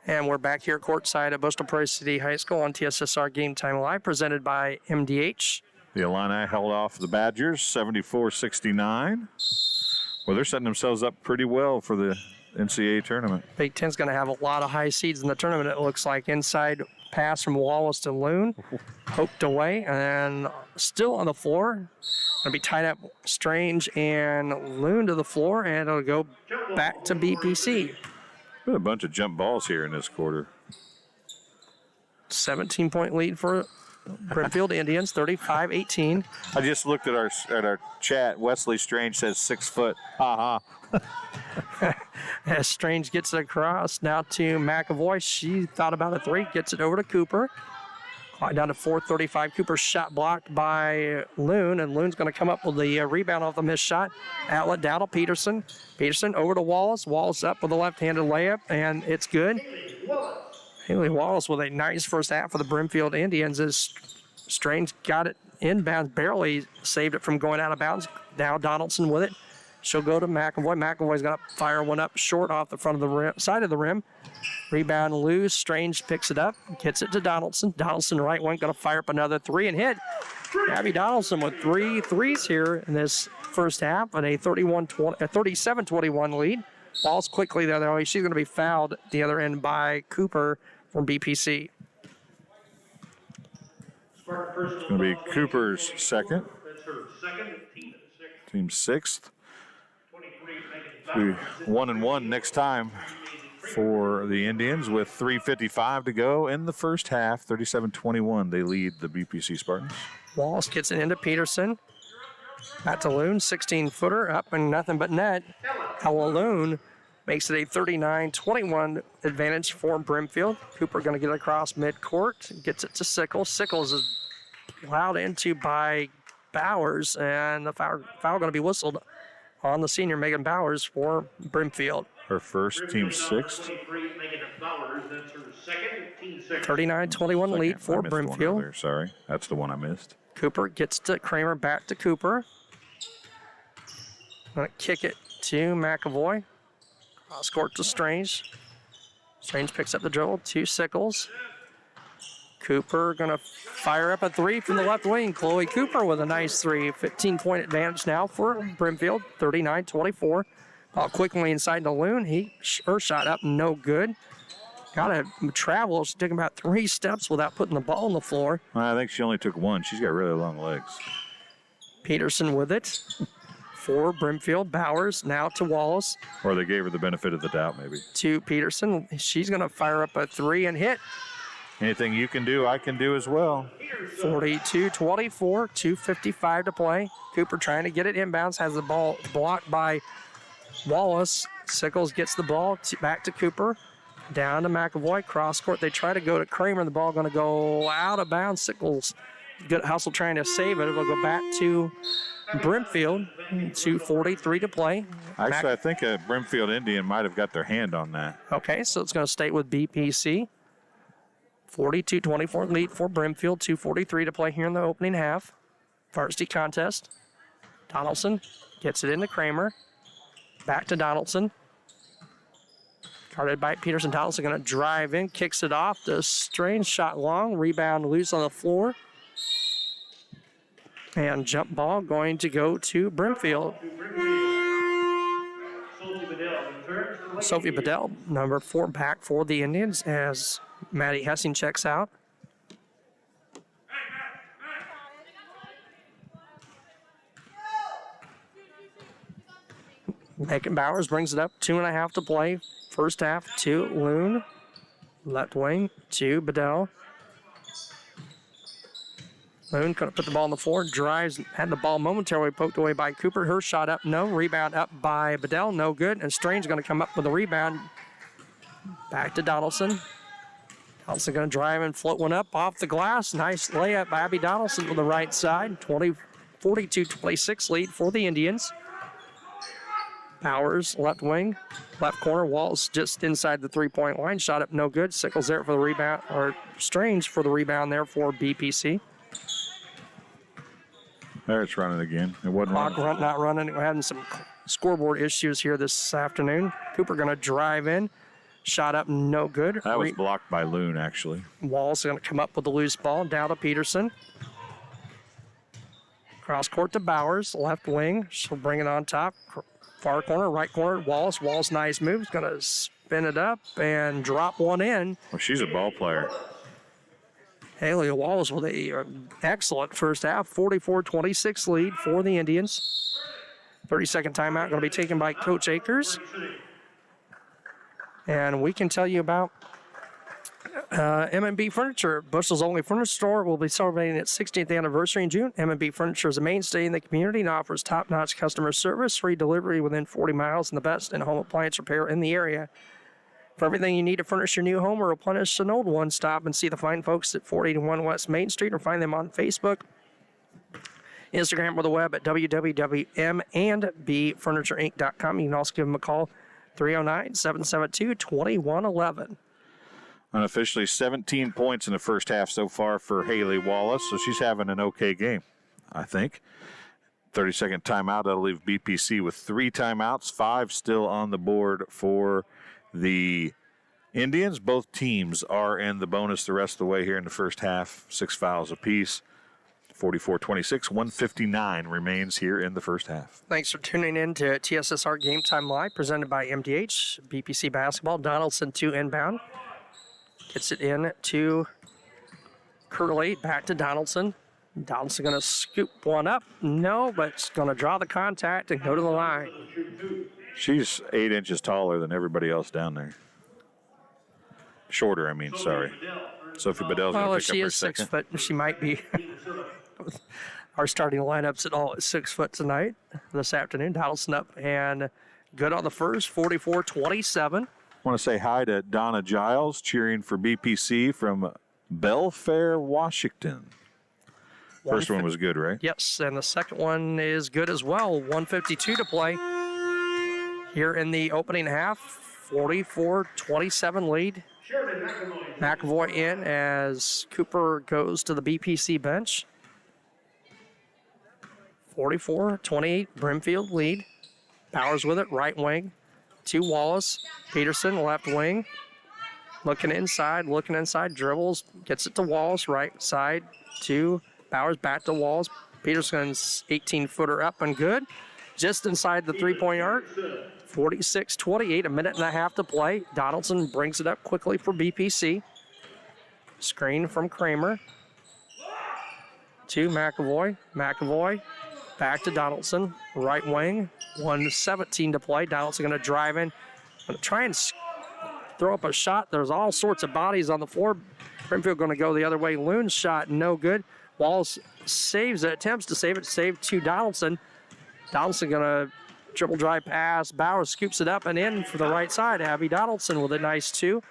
And we're back here courtside at Bristol Prairie City High School on TSSR Game Time Live, presented by MDH. The Illini held off the Badgers 74-69. Well, they're setting themselves up pretty well for the NCAA tournament. Big Ten's going to have a lot of high seeds in the tournament, it looks like. Inside pass from Wallace to Loon, poked away, and still on the floor. Going to be tied up Strange and Loon to the floor, and it'll go back to BPC. Got a bunch of jump balls here in this quarter. 17-point lead for Brimfield Indians, 35-18. I just looked at our chat. Wesley Strange says 6 foot. As Strange gets it across now to McAvoy. She thought about a three, gets it over to Cooper. Clock down to 4:35. Cooper's shot blocked by Loon, and Loon's going to come up with the rebound off the missed shot. Outlet down to Peterson. Peterson over to Wallace. Wallace up with a left-handed layup, and it's good. Haley Wallace with a nice first half for the Brimfield Indians as Strange got it inbounds, barely saved it from going out of bounds. Now Donaldson with it. She'll go to McAvoy. McAvoy's going to fire one up short off the front of the rim, side of the rim. Rebound loose. Strange picks it up, gets it to Donaldson. Donaldson right wing, going to fire up another three and hit. Abby Donaldson with 3 threes here in this first half and a 37-21 lead. Wallace quickly the other way. She's going to be fouled at the other end by Cooper from BPC. It's going to be Cooper's second. Team sixth. Be 1-1 next time for the Indians with 3:55 to go in the first half. 37-21. They lead the BPC Spartans. Wallace gets it into Peterson. Back to Loon, 16-footer, up and nothing but net. Loon makes it a 39-21 advantage for Brimfield. Cooper going to get it across midcourt, gets it to Sickles. Sickles is plowed into by Bowers, and the foul going to be whistled on the senior Megan Bowers for Brimfield. Her first, team sixth. 39-21 lead for Brimfield. Sorry, that's the one I missed. Cooper gets to Kramer, back to Cooper. Gonna kick it to McAvoy. Cross court to Strange. Strange picks up the dribble to Sickles. Cooper gonna fire up a three from the left wing. Chloe Cooper with a nice three. 15-point advantage now for Brimfield, 39-24. Ball quickly inside the Loon. Her shot up, no good. Gotta travel. She took about 3 steps without putting the ball on the floor. I think she only took one. She's got really long legs. Peterson with it for Brimfield. Bowers now to Wallace. Or they gave her the benefit of the doubt, maybe. To Peterson. She's going to fire up a three and hit. Anything you can do, I can do as well. 42-24, 2:55 to play. Cooper trying to get it inbounds, has the ball blocked by Wallace. Sickles gets the ball back to Cooper. Down to McAvoy, cross court. They try to go to Kramer. The ball going to go out of bounds. Sickles, good hustle trying to save it. It'll go back to Brimfield. 2:43 to play. Actually, I think a Brimfield Indian might have got their hand on that. Okay, so it's going to stay with BPC. 42-24 lead for Brimfield. 2:43 to play here in the opening half. Varsity contest. Donaldson gets it into Kramer. Back to Donaldson. Guarded by Peterson. Donaldson going to drive in, kicks it off. The Strange shot long, rebound loose on the floor. And jump ball going to go to Brimfield. Sophie Bedell, number 4, back for the Indians as Maddie Hessing checks out. Megan Bowers brings it up, 2.5 to play. First half to Loon. Left wing to Bedell. Loon going to put the ball on the floor, drives, had the ball momentarily poked away by Cooper. Her shot up, no. Rebound up by Bedell, no good. And Strange going to come up with a rebound. Back to Donaldson. Donaldson going to drive and float one up off the glass. Nice layup by Abby Donaldson to the right side. 42-26 lead for the Indians. Bowers, left wing, left corner. Walls just inside the three-point line. Shot up, no good. Sickles there for the rebound, or Strange for the rebound there for BPC. There it's running again. It wasn't running. Not running. We're having some scoreboard issues here this afternoon. Cooper going to drive in. Shot up, no good. That was blocked by Loon, actually. Walls going to come up with the loose ball. Down to Peterson. Cross court to Bowers, left wing. She'll bring it on top. Far corner, right corner, Wallace. Wallace, nice move. He's going to spin it up and drop one in. Well, she's a ball player. Haley Wallace with an excellent first half. 44-26 lead for the Indians. 30-second timeout going to be taken by Coach Akers. And we can tell you about M&B Furniture. Bushell's only furniture store will be celebrating its 16th anniversary in June. M&B Furniture is a mainstay in the community and offers top-notch customer service, free delivery within 40 miles, and the best in home appliance repair in the area. For everything you need to furnish your new home or replenish an old one, stop and see the fine folks at 481 West Main Street or find them on Facebook, Instagram, or the web at www.mandbfurnitureinc.com. You can also give them a call, 309-772-2111. Unofficially 17 points in the first half so far for Haley Wallace, so she's having an okay game, I think. 30-second timeout. That'll leave BPC with 3 timeouts, 5 still on the board for the Indians. Both teams are in the bonus the rest of the way here in the first half. 6 fouls apiece. 44-26, 159 remains here in the first half. Thanks for tuning in to TSSR Game Time Live, presented by MDH. BPC Basketball, Donaldson 2 inbound. Gets it in to Curley, back to Donaldson. Donaldson going to scoop one up. No, but it's going to draw the contact and go to the line. She's 8 inches taller than everybody else down there. Shorter, I mean, sorry. Sophie Bedell's going to pick up she her is second. 6 foot. She might be. Our starting lineups at all at 6 foot tonight, this afternoon. Donaldson up and good on the first, 44-27. I want to say hi to Donna Giles, cheering for BPC from Belfair, Washington. First one was good, right? Yes, and the second one is good as well. 1:52 to play here in the opening half. 44-27 lead. McAvoy in as Cooper goes to the BPC bench. 44-28, Brimfield lead. Bowers with it, right wing. To Wallace. Peterson, left wing. Looking inside, dribbles. Gets it to Wallace, right side. To Bowers, back to Wallace. Peterson's 18-footer up and good. Just inside the three-point arc. 46-28, a minute and a half to play. Donaldson brings it up quickly for BPC. Screen from Kramer. To McAvoy. McAvoy back to Donaldson. Right wing. 1:17 to play. Donaldson going to drive in. Going to try and throw up a shot. There's all sorts of bodies on the floor. Brimfield going to go the other way. Loon's shot, no good. Wallace saves it, attempts to save it. Saved to Donaldson. Donaldson going to dribble drive pass. Bowers scoops it up and in for the right side. Abby Donaldson with a nice 2.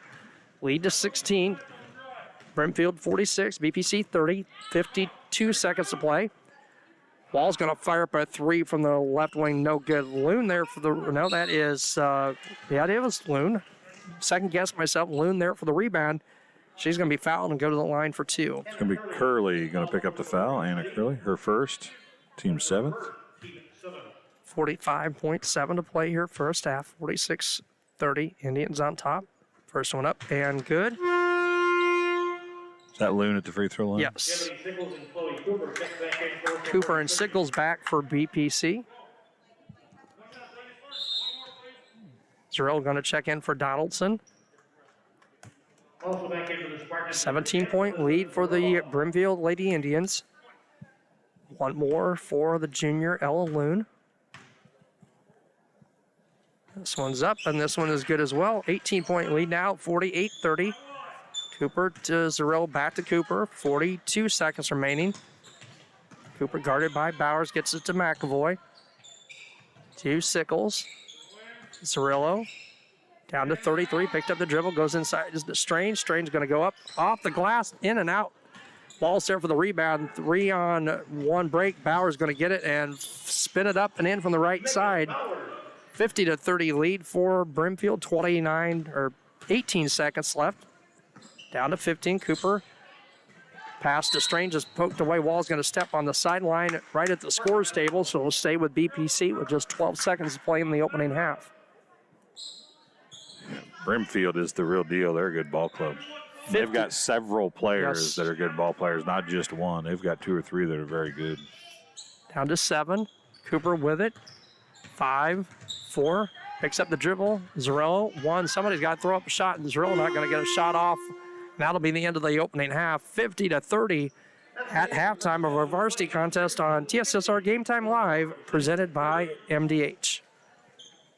Lead to 16. Brimfield 46, BPC 30, 52 seconds to play. Wall's going to fire up a 3 from the left wing, no good. Loon there for the, no, that is, it was Loon. Second guess myself, Loon there for the rebound. She's going to be fouled and go to the line for 2. It's going to be Curley going to pick up the foul. Anna Curley, her first, team 7th. 45.7 to play here, first half. 46-30, Indians on top. First one up and good. Is that Loon at the free throw line? Yes. Cooper and Sickles back for BPC. Zarrell going to check in for Donaldson. 17-point lead for the Brimfield Lady Indians. One more for the junior Ella Loon. This one's up, and this one is good as well. 18-point lead now, 48-30. Cooper to Zarrell, back to Cooper. 42 seconds remaining. Cooper guarded by Bowers, gets it to McAvoy. To Sickles. Zarrillo down to 33, picked up the dribble, goes inside. Is the Strange? Strange going to go up off the glass, in and out. Ball's there for the rebound. 3-on-1 break. Bowers going to get it and spin it up and in from the right side. 50-30 lead for Brimfield. 18 seconds left. Down to 15. Cooper. Pass to Strange is poked away. Wall's going to step on the sideline right at the scores table, so we'll stay with BPC with just 12 seconds to play in the opening half. Brimfield is the real deal. They're a good ball club. They've got several players that are good ball players, not just one. They've got 2 or 3 that are very good. Down to 7. Cooper with it. 5, 4. Picks up the dribble. Zarello, 1. Somebody's got to throw up a shot, and Zarello not going to get a shot off. That'll be the end of the opening half. 50-30 at halftime of our varsity contest on TSSR Game Time Live, presented by MDH.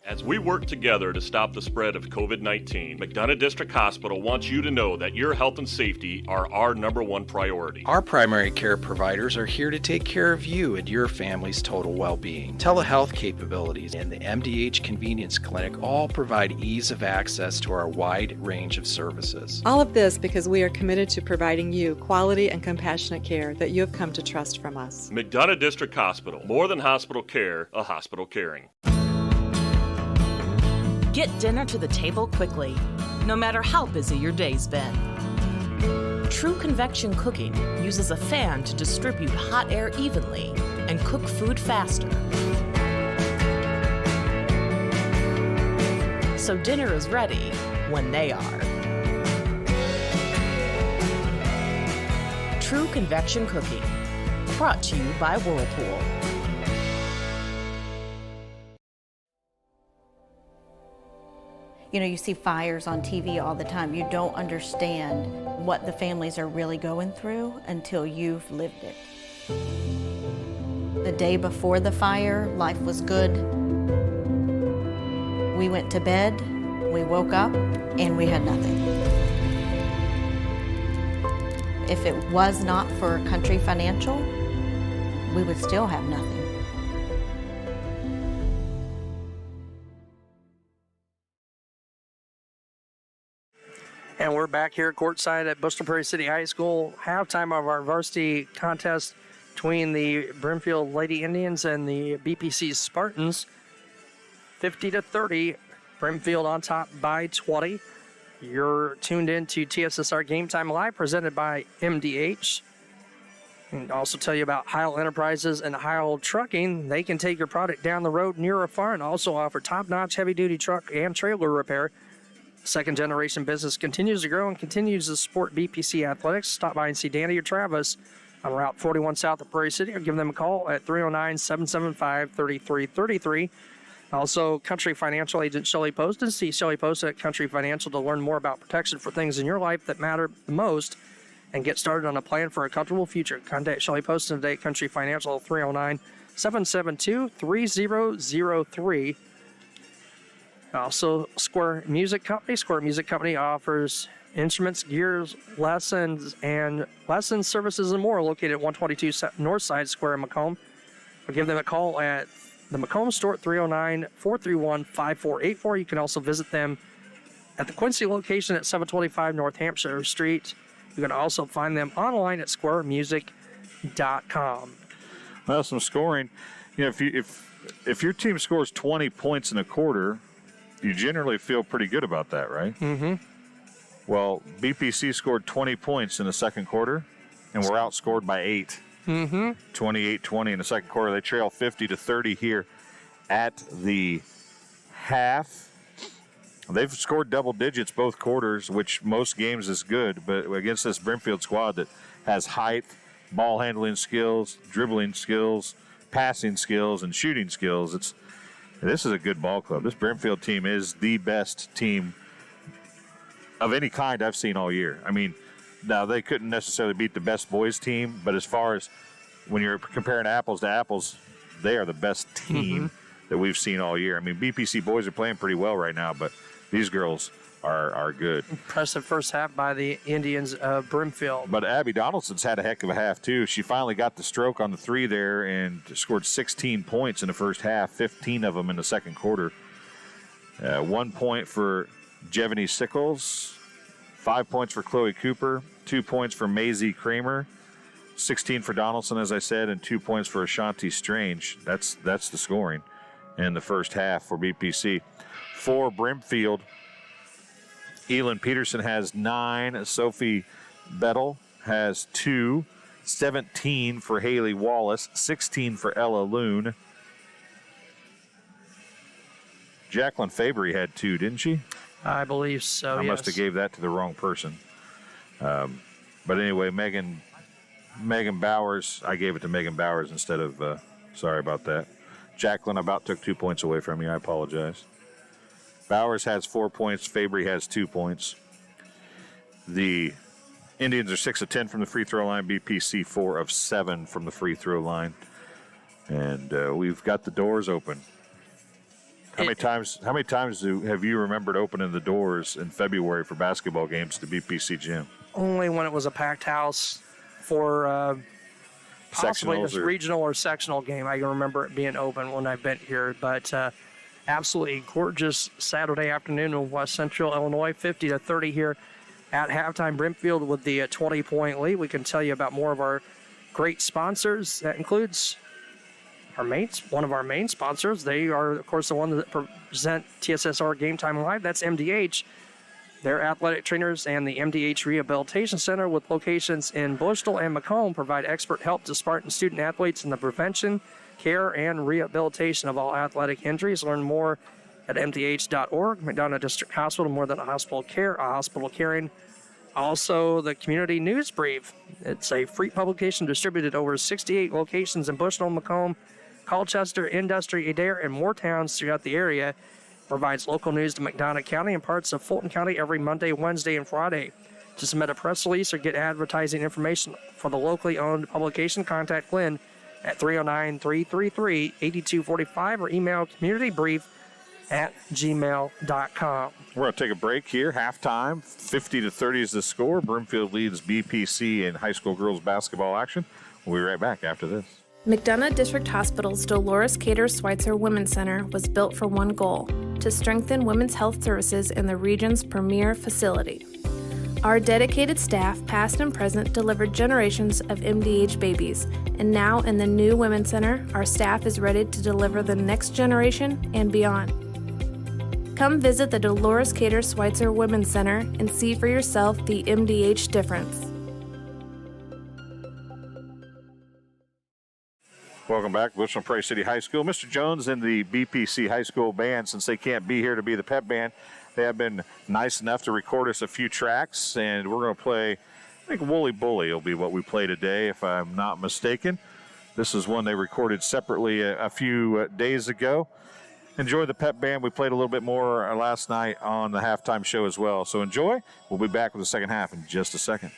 As we work together to stop the spread of COVID-19, McDonough District Hospital wants you to know that your health and safety are our #1 priority. Our primary care providers are here to take care of you and your family's total well-being. Telehealth capabilities and the MDH Convenience Clinic all provide ease of access to our wide range of services. All of this because we are committed to providing you quality and compassionate care that you have come to trust from us. McDonough District Hospital, more than hospital care, a hospital caring. Get dinner to the table quickly, no matter how busy your day's been. True convection cooking uses a fan to distribute hot air evenly and cook food faster. So dinner is ready when they are. True convection cooking, brought to you by Whirlpool. You know, you see fires on TV all the time. You don't understand what the families are really going through until you've lived it. The day before the fire, life was good. We went to bed, we woke up, and we had nothing. If it was not for Country Financial, we would still have nothing. And we're back here courtside at Bushel Prairie City High School. Halftime of our varsity contest between the Brimfield Lady Indians and the BPC Spartans. 50-30, Brimfield on top by 20. You're tuned in to TSSR Game Time Live, presented by MDH. And also tell you about Heil Enterprises and Heil Trucking. They can take your product down the road near or far and also offer top-notch heavy-duty truck and trailer repair. Second-generation business continues to grow and continues to support BPC athletics. Stop by and see Danny or Travis on Route 41 south of Prairie City, or give them a call at 309-775-3333. Also, Country Financial agent Shelley Poston. See Shelley Poston at Country Financial to learn more about protection for things in your life that matter the most and get started on a plan for a comfortable future. Contact Shelley Poston today at Country Financial, 309-772-3003. Also, Square Music Company. Square Music Company offers instruments, gears, lessons services, and more, located at 122 North Side Square in Macomb. Or give them a call at the Macomb store at 309-431-5484. You can also visit them at the Quincy location at 725 North Hampshire Street. You can also find them online at squaremusic.com. Well, some scoring. You know, if your team scores 20 points in a quarter, you generally feel pretty good about that, right? Mm-hmm. Well, BPC scored 20 points in the second quarter, and were outscored by 8. Mm-hmm. 28-20 in the second quarter. They trail 50-30 here at the half. They've scored double digits both quarters, which most games is good, but against this Brimfield squad that has height, ball handling skills, dribbling skills, passing skills, and shooting skills, this is a good ball club. This Brimfield team is the best team of any kind I've seen all year. I mean, now they couldn't necessarily beat the best boys team, but as far as when you're comparing apples to apples, they are the best team that we've seen all year. I mean, BPC boys are playing pretty well right now, but these girls are good. Impressive first half by the Indians of Brimfield. But Abby Donaldson's had a heck of a half, too. She finally got the stroke on the three there and scored 16 points in the first half, 15 of them in the second quarter. 1 point for Jevany Sickles, 5 points for Chloe Cooper, 2 points for Maisie Kramer, 16 for Donaldson, as I said, and 2 points for Ashanti Strange. That's the scoring in the first half for BPC. For Brimfield, Elin Peterson has 9. Sophie Bettel has 2. 17 for Haley Wallace. 16 for Ella Loon. Jacqueline Fabry had 2, didn't she? I believe so, I yes. must have gave that to the wrong person. But anyway, Megan Bowers, I gave it to Megan Bowers instead of Sorry about that. Jacqueline about took 2 points away from you. I apologize. Bowers has 4 points. Fabry has 2 points. The Indians are 6 of 10 from the free throw line. BPC 4 of 7 from the free throw line. And we've got the doors open. How many times have you remembered opening the doors in February for basketball games to BPC Gym? Only when it was a packed house for possibly a regional or sectional game. I can remember it being open when I've been here. But absolutely gorgeous Saturday afternoon in West Central Illinois, 50-30 here at halftime. Brimfield with the 20-point lead. We can tell you about more of our great sponsors. That includes one of our main sponsors. They are, of course, the ones that present TSSR Game Time Live. That's MDH. Their athletic trainers and the MDH Rehabilitation Center with locations in Bushnell and Macomb provide expert help to Spartan student athletes in the prevention, care, and rehabilitation of all athletic injuries. Learn more at mdh.org. McDonough District Hospital, more than a hospital care, a hospital caring. Also, the Community News Brief. It's a free publication distributed over 68 locations in Bushnell, Macomb, Colchester, Industry, Adair, and more towns throughout the area. Provides local news to McDonough County and parts of Fulton County every Monday, Wednesday, and Friday. To submit a press release or get advertising information for the locally owned publication, contact Glenn at 309-333-8245 or email communitybrief@gmail.com. We're going to take a break here. Halftime, 50-30 is the score. Brimfield leads BPC in high school girls basketball action. We'll be right back after this. McDonough District Hospital's Dolores Cater Schweitzer Women's Center was built for one goal: to strengthen women's health services in the region's premier facility. Our dedicated staff, past and present, delivered generations of MDH babies, and now in the new Women's Center, our staff is ready to deliver the next generation and beyond. Come visit the Dolores Cater Schweitzer Women's Center and see for yourself the MDH difference. Welcome back, Bushnell Prairie City High School. Mr. Jones and the BPC High School Band, since they can't be here to be the pep band, they have been nice enough to record us a few tracks, and we're going to play, I think Wooly Bully will be what we play today, if I'm not mistaken. This is one they recorded separately a few days ago. Enjoy the pep band. We played a little bit more last night on the halftime show as well. So enjoy. We'll be back with the second half in just a second.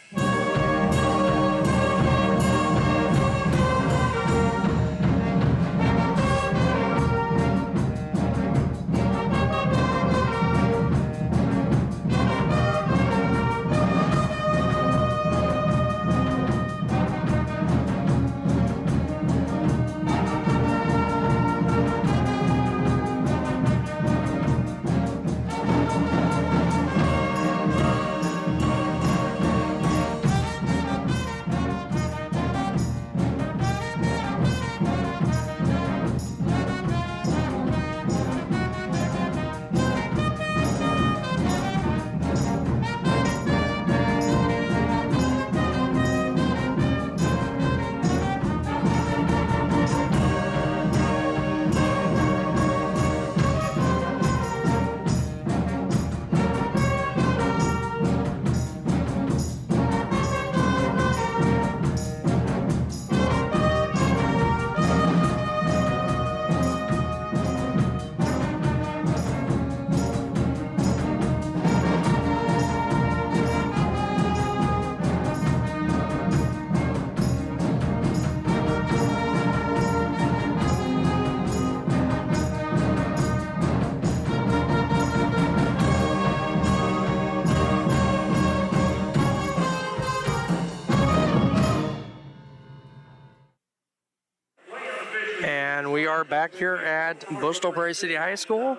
Back here at Bushnell Prairie City High School.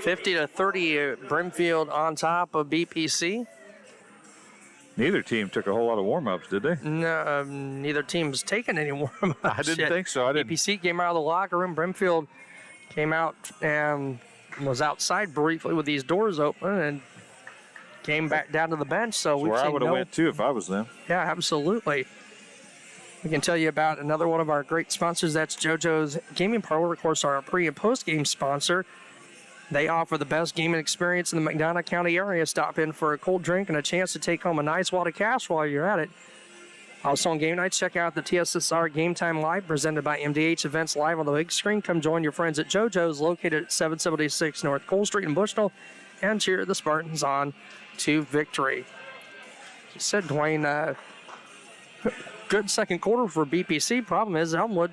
50-30, Brimfield on top of BPC. Neither team took a whole lot of warm-ups, did they? No, neither team's taken any warm-ups. I didn't think so. BPC came out of the locker room. Brimfield came out and was outside briefly with these doors open and came back down to the bench. So that's where I would have went too if I was them. Yeah, absolutely. We can tell you about another one of our great sponsors. That's JoJo's Gaming Parlor, of course, our pre- and post-game sponsor. They offer the best gaming experience in the McDonough County area. Stop in for a cold drink and a chance to take home a nice wad of cash while you're at it. Also on game night, check out the TSSR Game Time Live presented by MDH Events live on the big screen. Come join your friends at JoJo's located at 776 North Cole Street in Bushnell and cheer the Spartans on to victory. You said, Dwayne, good second quarter for BPC. Problem is Elmwood,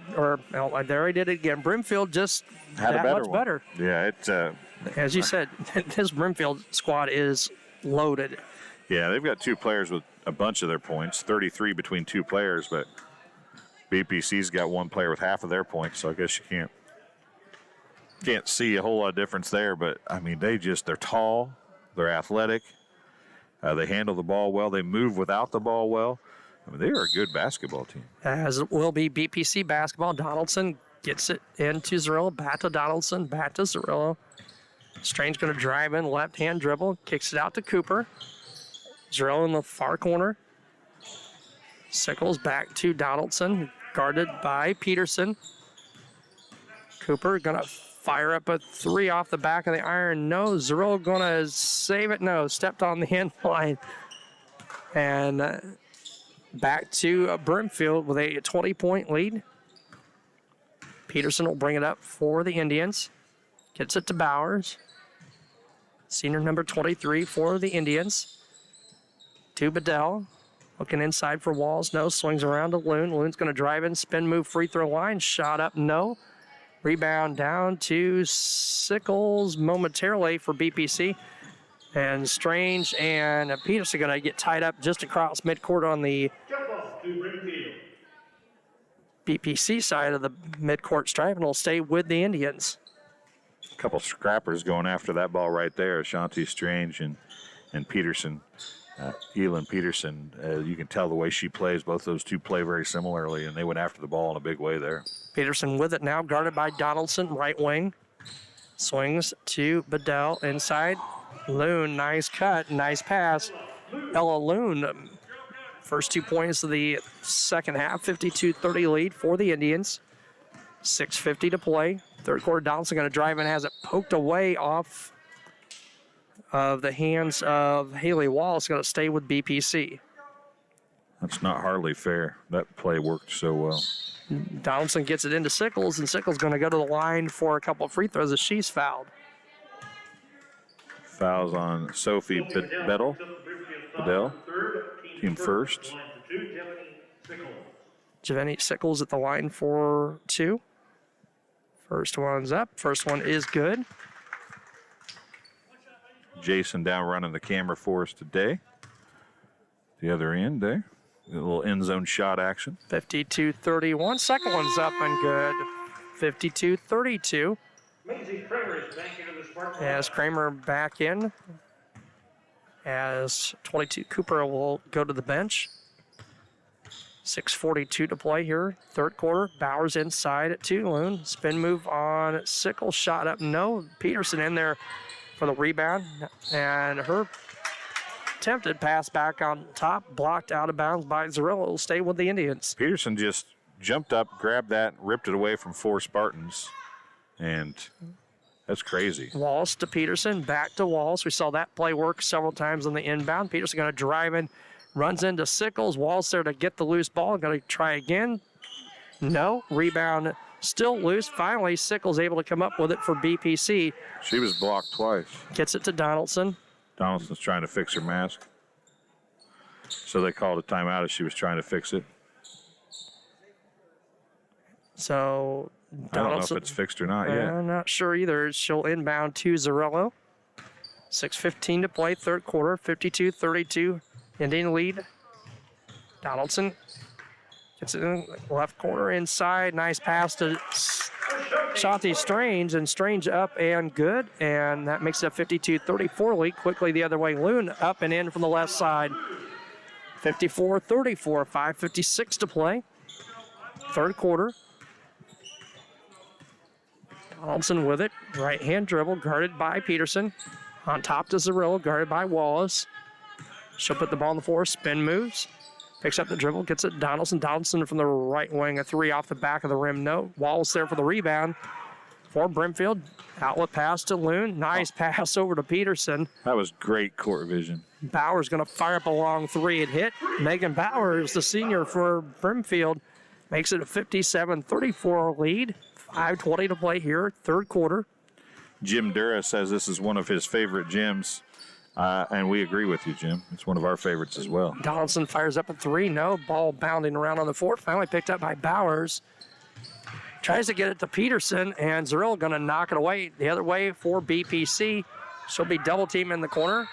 there he did it again. Brimfield just had that much better. Yeah, as you said, this Brimfield squad is loaded. Yeah, they've got two players with a bunch of their points, 33 between two players, but BPC's got one player with half of their points, so I guess you can't see a whole lot of difference there. But I mean, they're tall, they're athletic, they handle the ball well, they move without the ball well. I mean, they are a good basketball team. As it will be BPC basketball. Donaldson gets it into Zerillo, back to Donaldson, back to Zerillo. Strange going to drive in, left-hand dribble, kicks it out to Cooper. Zerillo in the far corner. Sickles back to Donaldson, guarded by Peterson. Cooper going to fire up a three off the back of the iron. No, Zerillo going to save it. No, stepped on the end line. And back to Brimfield with a 20-point lead. Peterson will bring it up for the Indians. Gets it to Bowers. Senior number 23 for the Indians. To Bedell. Looking inside for Walls. No. Swings around to Loon. Loon's going to drive in. Spin move. Free throw line. Shot up. No. Rebound down to Sickles momentarily for BPC. And Strange and Peterson going to get tied up just across midcourt on the BPC side of the midcourt stripe, and will stay with the Indians. A couple scrappers going after that ball right there. Ashanti Strange and Peterson. Elin Peterson, you can tell the way she plays. Both those two play very similarly, and they went after the ball in a big way there. Peterson with it now, guarded by Donaldson, right wing. Swings to Bedell inside. Loon, nice cut, nice pass. Ella Loon, first 2 points of the second half, 52-30 lead for the Indians. 6:50 to play. Third quarter, Donaldson going to drive and has it poked away off of the hands of Haley Wallace. Going to stay with BPC. That's not hardly fair. That play worked so well. Donaldson gets it into Sickles, and Sickles going to go to the line for a couple of free throws as she's fouled. Fouls on Sophie Bedell, team first. Javeni Sickles at the line for two. First one's up. First one is good. Jason down running the camera for us today. The other end there. A little end zone shot action. 52-31. Second one's up and good. 52-32. As Kramer back in. As 22 Cooper will go to the bench. 6:42 to play here. Third quarter. Bowers inside at two. Loon. Spin move on Sickles. Shot up. No. Peterson in there for the rebound. And her attempted pass back on top. Blocked out of bounds by Zerillo. Will stay with the Indians. Peterson just jumped up, grabbed that, ripped it away from four Spartans. And that's crazy. Wallace to Peterson. Back to Wallace. We saw that play work several times on the inbound. Peterson going to drive in. Runs into Sickles. Wallace there to get the loose ball. Going to try again. No. Rebound still loose. Finally, Sickles able to come up with it for BPC. She was blocked twice. Gets it to Donaldson. Donaldson's trying to fix her mask. So they called a timeout as she was trying to fix it. So Donaldson, I don't know if it's fixed or not yet. I'm not sure either. She'll inbound to Zerillo. 6:15 to play, third quarter. 52-32. Indian lead. Donaldson gets it in left corner inside. Nice pass to Shanti Strange, and Strange up and good. And that makes it a 52-34 lead. Quickly the other way. Loon up and in from the left side. 54-34. 5:56 to play. Third quarter. Donaldson with it. Right hand dribble guarded by Peterson. On top to Zerillo, guarded by Wallace. She'll put the ball on the floor, spin moves. Picks up the dribble, gets it Donaldson. Donaldson from the right wing, a three off the back of the rim. No. Wallace there for the rebound for Brimfield. Outlet pass to Loon. Nice pass over to Peterson. That was great court vision. Bauer's going to fire up a long three. It hit. Megan Bowers, the senior for Brimfield, makes it a 57-34 lead. 5:20 to play here, third quarter. Jim Dura says this is one of his favorite gyms, and we agree with you, Jim. It's one of our favorites as well. Donaldson fires up a three. No. Ball bounding around on the floor. Finally picked up by Bowers. Tries to get it to Peterson, and Zerrill going to knock it away the other way for BPC. She'll be double team in the corner.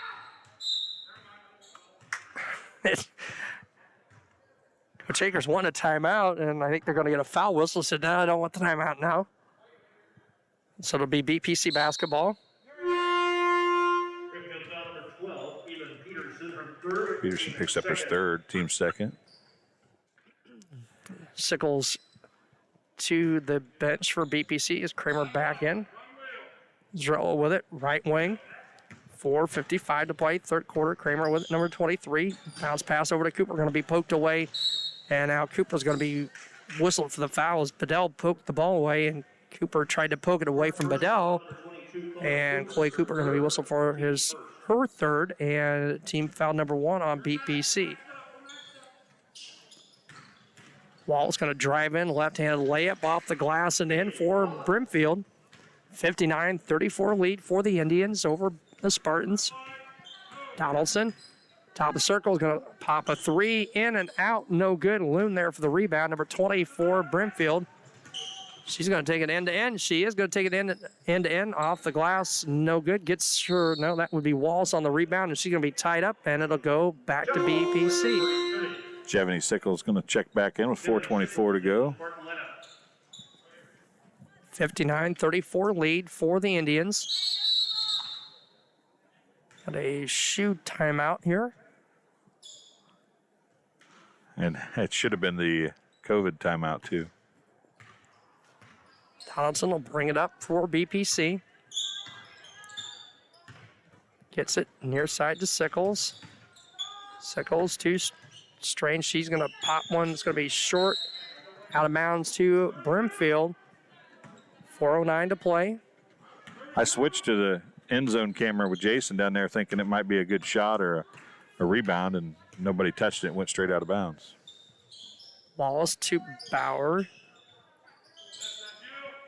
Coach Akers won a timeout, and I think they're going to get a foul whistle. Said, no, I don't want the timeout now. So it'll be BPC basketball. Peterson picks up his third, team second. Sickles to the bench for BPC as Kramer back in. Zerrill with it, right wing. 4:55 to play, third quarter. Kramer with it, number 23. Bounce pass over to Cooper, going to be poked away. And now Cooper's going to be whistled for the foul as Bedell poked the ball away, and Cooper tried to poke it away from Bedell. And Chloe Cooper going to be whistled for her third, and team foul number 1 on BPC. Wall's going to drive in, left-handed layup off the glass and in for Brimfield. 59-34 lead for the Indians over the Spartans. Donaldson, top of the circle, is going to pop a three, in and out, no good. Loon there for the rebound, number 24, Brimfield. She's going to take it end-to-end. She is going to take it end-to-end off the glass, no good. Gets her, no, that would be Walls on the rebound, and she's going to be tied up, and it'll go back to BPC. Javani Sickles going to check back in with 4:24 to go. 59-34 lead for the Indians. Got a shoe timeout here. And it should have been the COVID timeout, too. Donaldson will bring it up for BPC. Gets it near side to Sickles. Sickles to Strange. She's going to pop one. It's going to be short. Out of bounds to Brimfield. 4:09 to play. I switched to the end zone camera with Jason down there thinking it might be a good shot or a rebound, and nobody touched it. It went straight out of bounds. Wallace to Bauer.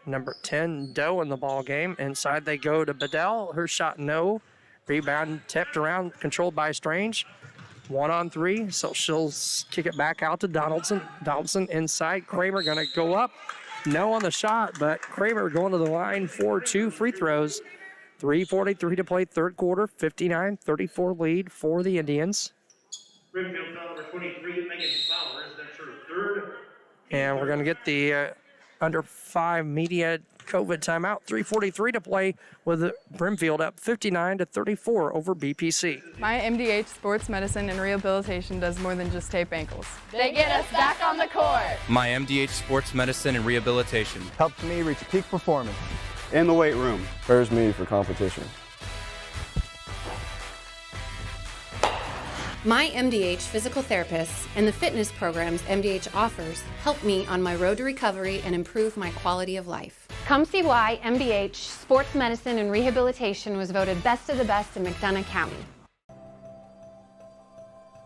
Number 10, Doe in the ball game. Inside they go to Bedell. Her shot, no. Rebound tipped around, controlled by Strange. 1-on-3, so she'll kick it back out to Donaldson. Donaldson inside. Kramer going to go up. No on the shot, but Kramer going to the line for 2 free throws. 3:43 to play, third quarter. 59-34 lead for the Indians. Brimfield foul number 23, Megan Bowers. That's her third. And we're going to get the under 5 media COVID timeout. 3:43 to play with Brimfield up 59-34 over BPC. My MDH Sports Medicine and Rehabilitation does more than just tape ankles. They get us back on the court. My MDH Sports Medicine and Rehabilitation helps me reach peak performance. In the weight room, prepares me for competition. My MDH physical therapists and the fitness programs MDH offers help me on my road to recovery and improve my quality of life. Come see why MDH Sports Medicine and Rehabilitation was voted best of the best in McDonough County.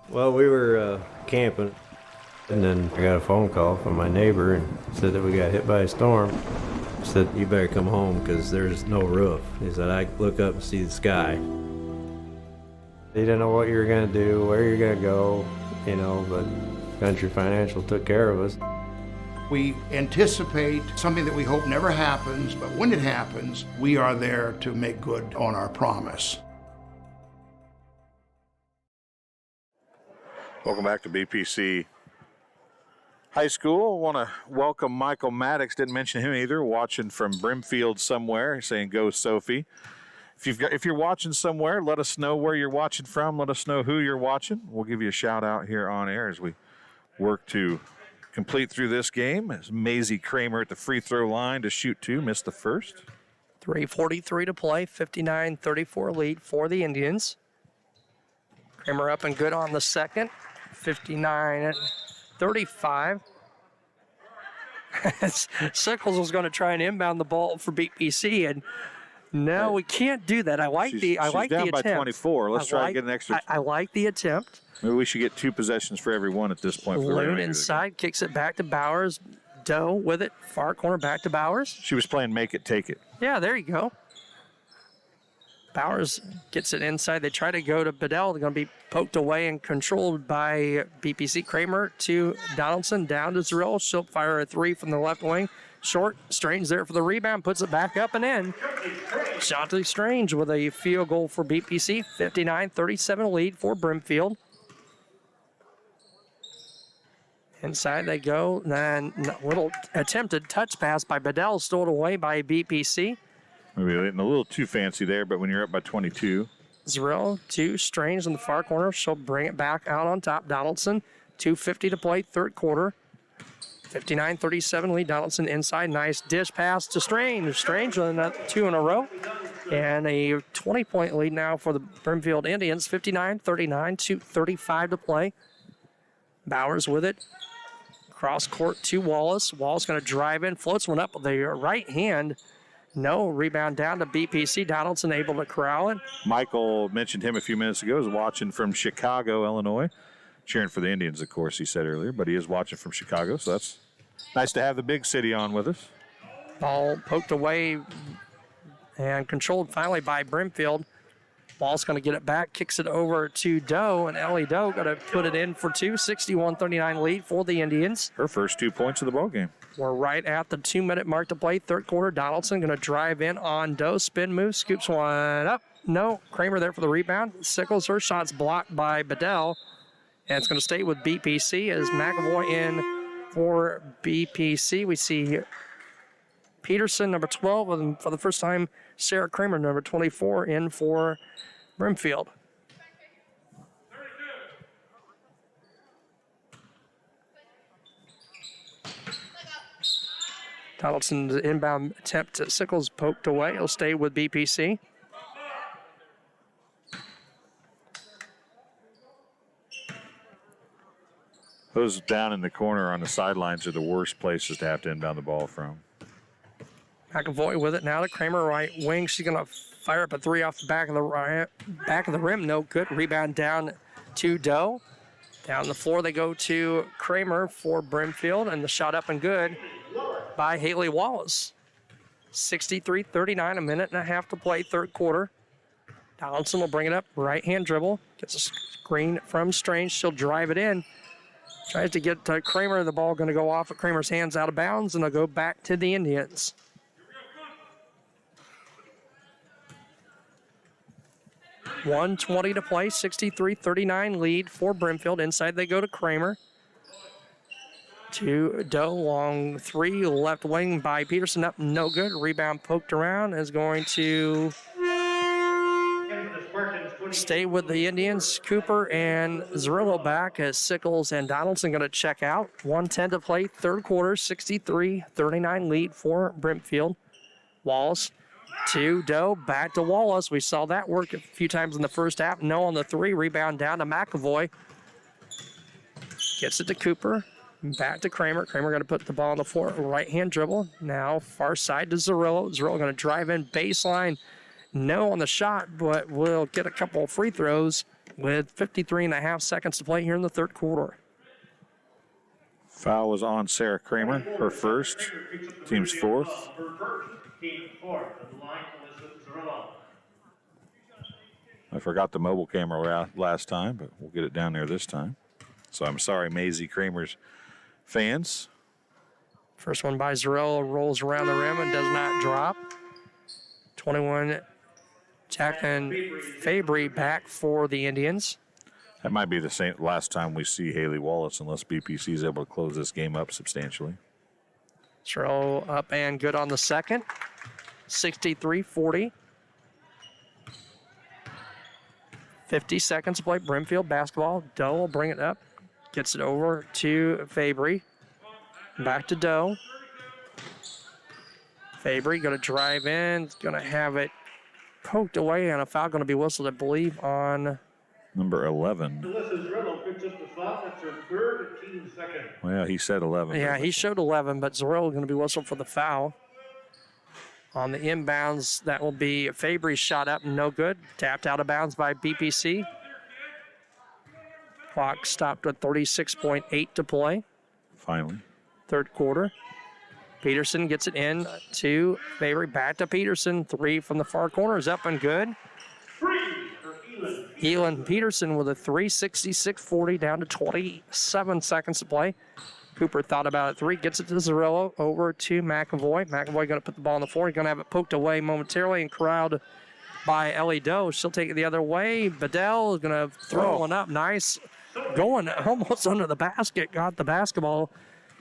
Well, we were camping, and then I got a phone call from my neighbor and said that we got hit by a storm. He said, you better come home because there's no roof. He said, I look up and see the sky. He didn't know what you were going to do, where you're going to go, but Country Financial took care of us. We anticipate something that we hope never happens, but when it happens, we are there to make good on our promise. Welcome back to BPC High School. I want to welcome Michael Maddox. Didn't mention him either, watching from Brimfield somewhere, saying go Sophie. If you're watching somewhere, let us know where you're watching from. Let us know who you're watching. We'll give you a shout out here on air as we work to complete through this game. As Maisie Kramer at the free throw line to shoot 2, missed the first. 3:43 to play, 59-34 lead for the Indians. Kramer up and good on the second, 59-35. Sickles was going to try and inbound the ball for BPC, and No, we can't do that. I like she's the attempt. down by 24. Let's try to get an extra. I like the attempt. Maybe we should get 2 possessions for every one at this point. Loon inside, kicks it back to Bowers. Doe with it, far corner back to Bowers. She was playing make it, take it. Yeah, there you go. Bowers gets it inside. They try to go to Bedell. They're going to be poked away and controlled by BPC. Kramer to Donaldson, down to Zarrillo. She'll fire a 3 from the left wing. Short, Strange there for the rebound, puts it back up and in. Shantae Strange with a field goal for BPC. 59-37 lead for Brimfield. Inside they go, then a little attempted touch pass by Bedell, stolen away by BPC. Maybe getting a little too fancy there, but when you're up by 22. Zarrillo to Strange in the far corner. She'll bring it back out on top. Donaldson, 2:50 to play, third quarter. 59-37 lead. Donaldson inside. Nice dish pass to Strange. Strange with 2 in a row. And a 20-point lead now for the Brimfield Indians. 59-39, 2:35 to play. Bowers with it. Cross court to Wallace. Wallace going to drive in. Floats one up with the right hand. No, rebound down to BPC. Donaldson able to corral it. Michael mentioned him a few minutes ago. He was watching from Chicago, Illinois. Cheering for the Indians, of course, he said earlier, but he is watching from Chicago, so that's nice to have the big city on with us. Ball poked away and controlled finally by Brimfield. Ball's going to get it back, kicks it over to Doe, and Ellie Doe going to put it in for 2. 61-39 lead for the Indians. Her first 2 points of the ballgame. We're right at the 2-minute mark to play. Third quarter, Donaldson going to drive in on Doe. Spin move, scoops one up. No, Kramer there for the rebound. Sickles, her shot's blocked by Bedell. And it's going to stay with BPC as McAvoy in for BPC. We see Peterson, number 12, and for the first time, Sarah Kramer, number 24, in for Brimfield. Donaldson's inbound attempt at Sickles poked away. He'll stay with BPC. Those down in the corner on the sidelines are the worst places to have to inbound the ball from. McAvoy with it now to Kramer, right wing. She's going to fire up a 3 off the back of the rim. No good. Rebound down to Doe. Down the floor they go to Kramer for Brimfield, and the shot up and good by Haley Wallace. 63-39, a minute and a half to play, third quarter. Donaldson will bring it up, right-hand dribble. Gets a screen from Strange. She'll drive it in. Tries to get to Kramer. The ball going to go off of Kramer's hands out of bounds, and they'll go back to the Indians. .120 to play, 63-39 lead for Brimfield. Inside they go to Kramer. To Doe, long 3, left wing by Peterson, up, no good. Rebound poked around, is going to stay with the Indians. Cooper and Zarrillo back as Sickles and Donaldson going to check out. 1:10 to play, third quarter, 63-39 lead for Brimfield. Wallace to Doe, back to Wallace. We saw that work a few times in the first half. No on the 3, rebound down to McAvoy. Gets it to Cooper, back to Kramer. Kramer going to put the ball on the floor, right-hand dribble. Now far side to Zarrillo. Zarrillo going to drive in baseline. No on the shot, but will get a couple of free throws with 53 and a half seconds to play here in the third quarter. Foul was on Sarah Kramer, her first, team's fourth. I forgot the mobile camera last time, but we'll get it down there this time. So I'm sorry, Maisie Kramer's fans. First one by Zarrillo, rolls around the rim and does not drop. 21, Jacqueline Fabry back for the Indians. That might be the same last time we see Haley Wallace, unless BPC is able to close this game up substantially. Zarrillo up and good on the second. 63-40. 50 seconds to play. Brimfield basketball. Doe will bring it up. Gets it over to Fabry. Back to Doe. Fabry going to drive in. Going to have it poked away, and a foul going to be whistled, I believe, on number 11. Zarrillo picks up the foul. That's her third, team second. Well, he said 11. Yeah, he showed 11, but Zarrillo going to be whistled for the foul. On the inbounds, that will be Fabry's shot up, no good. Tapped out of bounds by BPC. Clock stopped at 36.8 to play. Finally. Third quarter. Peterson gets it in to Fabry. Back to Peterson. 3 from the far corner is up and good. Elin Peterson with a 3:66.40 down to 27 seconds to play. Cooper thought about it. 3, gets it to Zerillo, over to McAvoy. McAvoy going to put the ball on the floor. He's going to have it poked away momentarily and corralled by Ellie Doe. She'll take it the other way. Bedell is going to throw one up. Nice. Going almost under the basket. Got the basketball.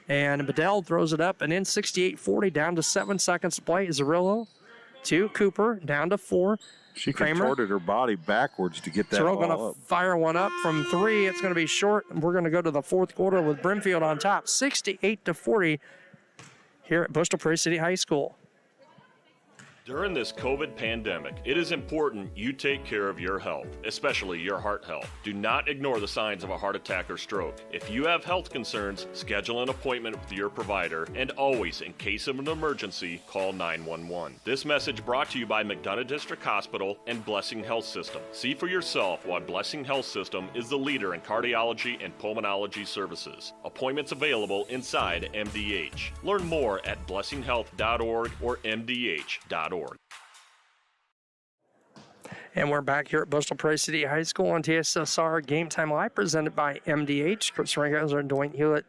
And Bedell throws it up and in 68-40 down to 7 seconds to play. Zerillo to Cooper, down to 4. She Kramer contorted her body backwards to get that Zerillo ball going to up. fire one up from 3. It's going to be short. We're going to go to the fourth quarter with Brimfield on top, 68-40 here at Bristol Prairie City High School. During this COVID pandemic, it is important you take care of your health, especially your heart health. Do not ignore the signs of a heart attack or stroke. If you have health concerns, schedule an appointment with your provider, and always, in case of an emergency, call 911. This message brought to you by McDonough District Hospital and Blessing Health System. See for yourself why Blessing Health System is the leader in cardiology and pulmonology services. Appointments available inside MDH. Learn more at blessinghealth.org or mdh.org. And we're back here at Bristol Prairie City High School on TSSR Game Time Live, presented by MDH. Chris Rangers and Dwayne Hewlett.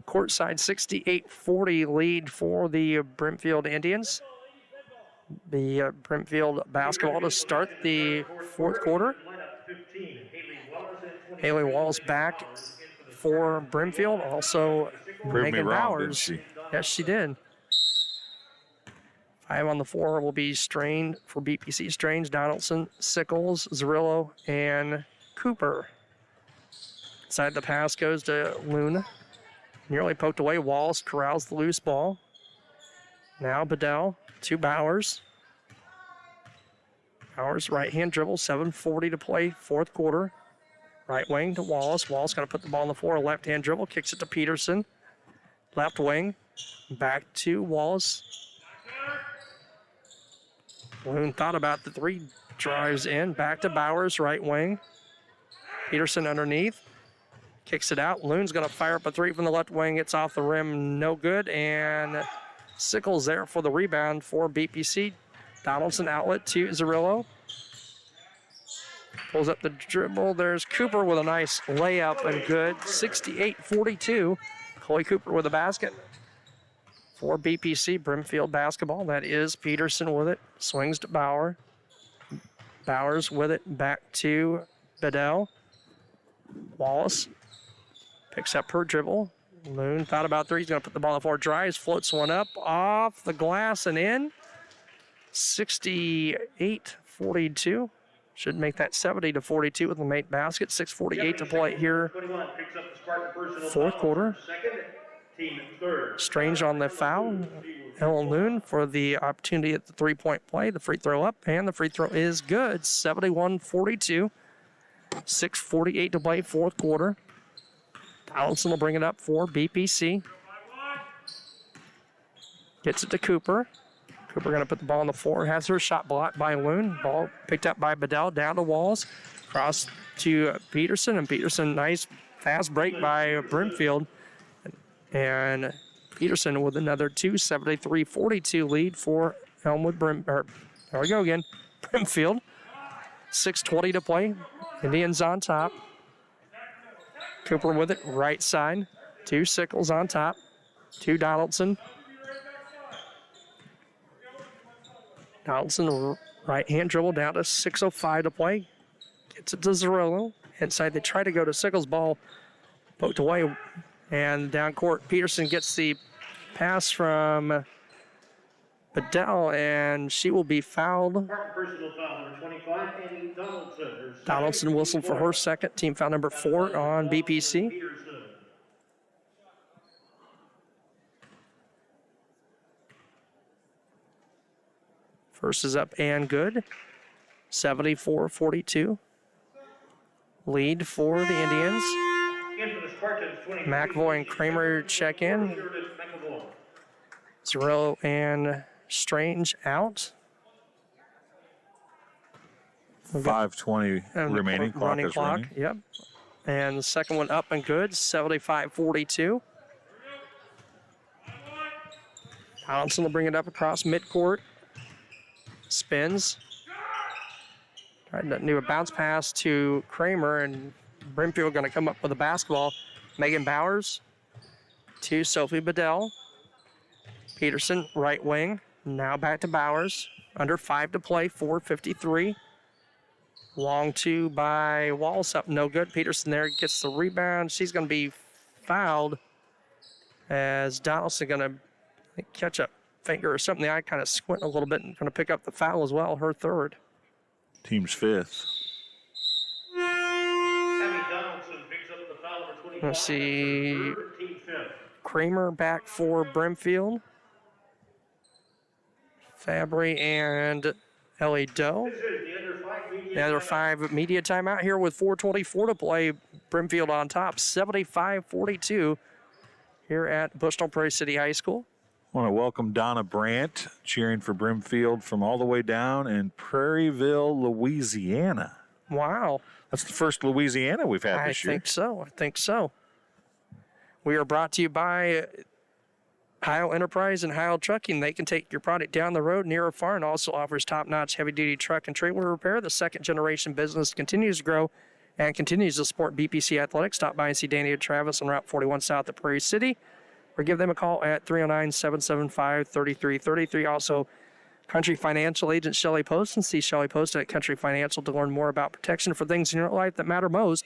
Courtside 68-40 lead for the Brimfield Indians. The Brimfield basketball to start the fourth quarter. Haley Wallace back for Brimfield. Also, Megan Bowers. Didn't she? Yes, she did. 5 on the floor will be Strain for BPC. Strange, Donaldson, Sickles, Zerillo, and Cooper. Inside the pass goes to Luna. Nearly poked away. Wallace corrals the loose ball. Now Bedell to Bowers. Bowers right-hand dribble, 7:40 to play, fourth quarter. Right wing to Wallace. Wallace going to put the ball on the floor. Left-hand dribble, kicks it to Peterson. Left wing, back to Wallace. Loon thought about the 3, drives in, back to Bowers, right wing. Peterson underneath, kicks it out. Loon's going to fire up a 3 from the left wing. It's off the rim, no good. And Sickles there for the rebound for BPC. Donaldson outlet to Zerillo. Pulls up the dribble. There's Cooper with a nice layup and good. 68-42. Chloe Cooper with a basket. For BPC Brimfield basketball, that is Peterson with it. Swings to Bauer. Bowers with it back to Bedell. Wallace picks up her dribble. Loon thought about 3. He's going to put the ball on the floor. Drives, floats one up off the glass and in. 68-42. Should make that 70-42 with the mate basket. 6:48 to play here. Fourth quarter. Strange on the foul. Ellen Loon for the opportunity at the 3-point play. The free throw up, and the free throw is good. 71-42. 6:48 to play, fourth quarter. Donaldson will bring it up for BPC. Gets it to Cooper. Cooper going to put the ball on the floor. Has her shot blocked by Loon. Ball picked up by Bedell. Down to Walls. Cross to Peterson. And Peterson, nice fast break by Brimfield. And Peterson with another 2, 73-42 lead for Elmwood there we go again. Brimfield. 6:20 to play. Indians on top. Cooper with it, right side. 2 Sickles on top. 2 Donaldson. Donaldson right-hand dribble down to 6:05 to play. Gets it to Zerillo. Inside they try to go to Sickles. Ball poked away. And down court, Peterson gets the pass from Bedell, and she will be fouled. Personal foul number 25, Annie Donaldson. Donaldson whistled for her second. Team foul number 4 on BPC. First is up and good. 74-42. Lead for the Indians. McAvoy and Kramer check in. Zerillo and Strange out. 5:20 And remaining. Clock is running. Yep. And the second one up and good, 75-42. Donaldson will bring it up across midcourt. Spins. Trying to do a bounce pass to Kramer, and Brimfield going to come up with a basketball. Megan Bowers to Sophie Bedell. Peterson, right wing. Now back to Bowers. Under 5 to play, 4:53. Long two by Walls, no good. Peterson there gets the rebound. She's going to be fouled as Donaldson going to catch a finger or something. The eye kind of squinting a little bit and going to pick up the foul as well, her third. Team's fifth. Let's see. Kramer back for Brimfield. Fabry and Ellie Doe. The other 5 media timeout here with 4:24 to play. Brimfield on top, 75-42 here at Bushnell Prairie City High School. I want to welcome Donna Brandt, cheering for Brimfield from all the way down in Prairieville, Louisiana. Wow. That's the first Louisiana we've had this year. I think so. We are brought to you by Heil Enterprise and Heil Trucking. They can take your product down the road near or far and also offers top-notch heavy-duty truck and trailer repair. The second-generation business continues to grow and continues to support BPC Athletics. Stop by and see Danny and Travis on Route 41 south of Prairie City, or give them a call at 309-775-3333. Also, Country Financial agent Shelley Post, and see Shelley Post at Country Financial to learn more about protection for things in your life that matter most.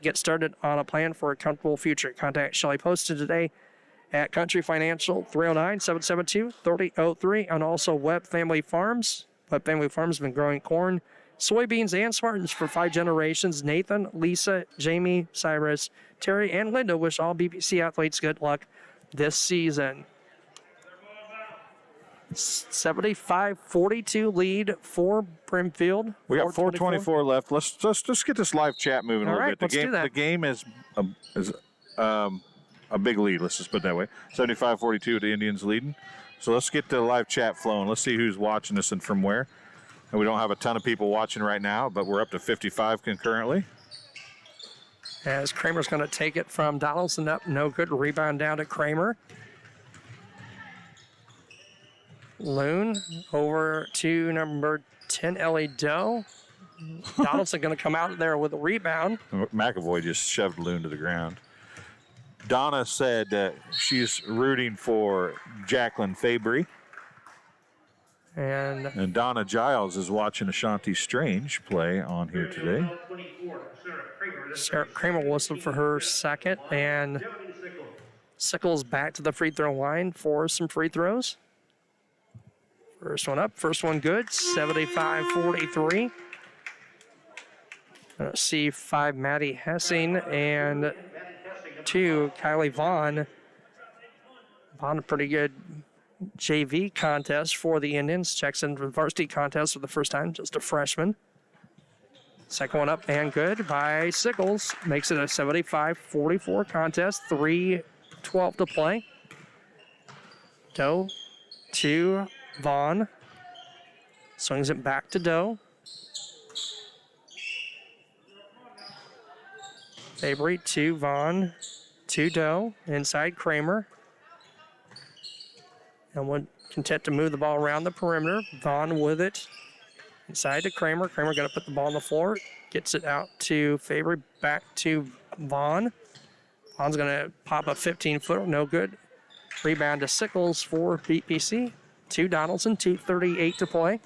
Get started on a plan for a comfortable future. Contact Shelley Post today at Country Financial, 309-772-3003, and also Webb Family Farms. Webb Family Farms has been growing corn, soybeans, and Spartans for 5 generations. Nathan, Lisa, Jamie, Cyrus, Terry, and Linda wish all BPC athletes good luck this season. 75-42 lead for Brimfield. We got 4:24 left. Let's just get this live chat moving a little bit. Let's do that. The game is a big lead. Let's just put it that way. 75-42, the Indians leading. So let's get the live chat flowing. Let's see who's watching us and from where. And we don't have a ton of people watching right now, but we're up to 55 concurrently. As Kramer's going to take it from Donaldson up, no good. Rebound down to Kramer. Loon over to number 10, Ellie Doe. Donaldson going to come out there with a rebound. McAvoy just shoved Loon to the ground. Donna said that she's rooting for Jacqueline Fabry. And Donna Giles is watching Ashanti Strange play on here today. Sarah Kramer whistled for her second, and Sickles back to the free throw line for some free throws. First one up, first one good, 75-43. C5, Maddie Hessing, and 2, Kylie Vaughn. Vaughn, a pretty good JV contest for the Indians. Checks in for the varsity contest for the first time, just a freshman. Second one up and good by Sickles. Makes it a 75-44 contest, 3:12 to play. Doe to Vaughn. Swings it back to Doe. Fabry to Vaughn to Doe. Inside Kramer. And one content to move the ball around the perimeter. Vaughn with it. Inside to Kramer. Kramer going to put the ball on the floor. Gets it out to Fabry. Back to Vaughn. Vaughn's going to pop a 15-footer. No good. Rebound to Sickles for BPC. To Donaldson. 2:38 to play.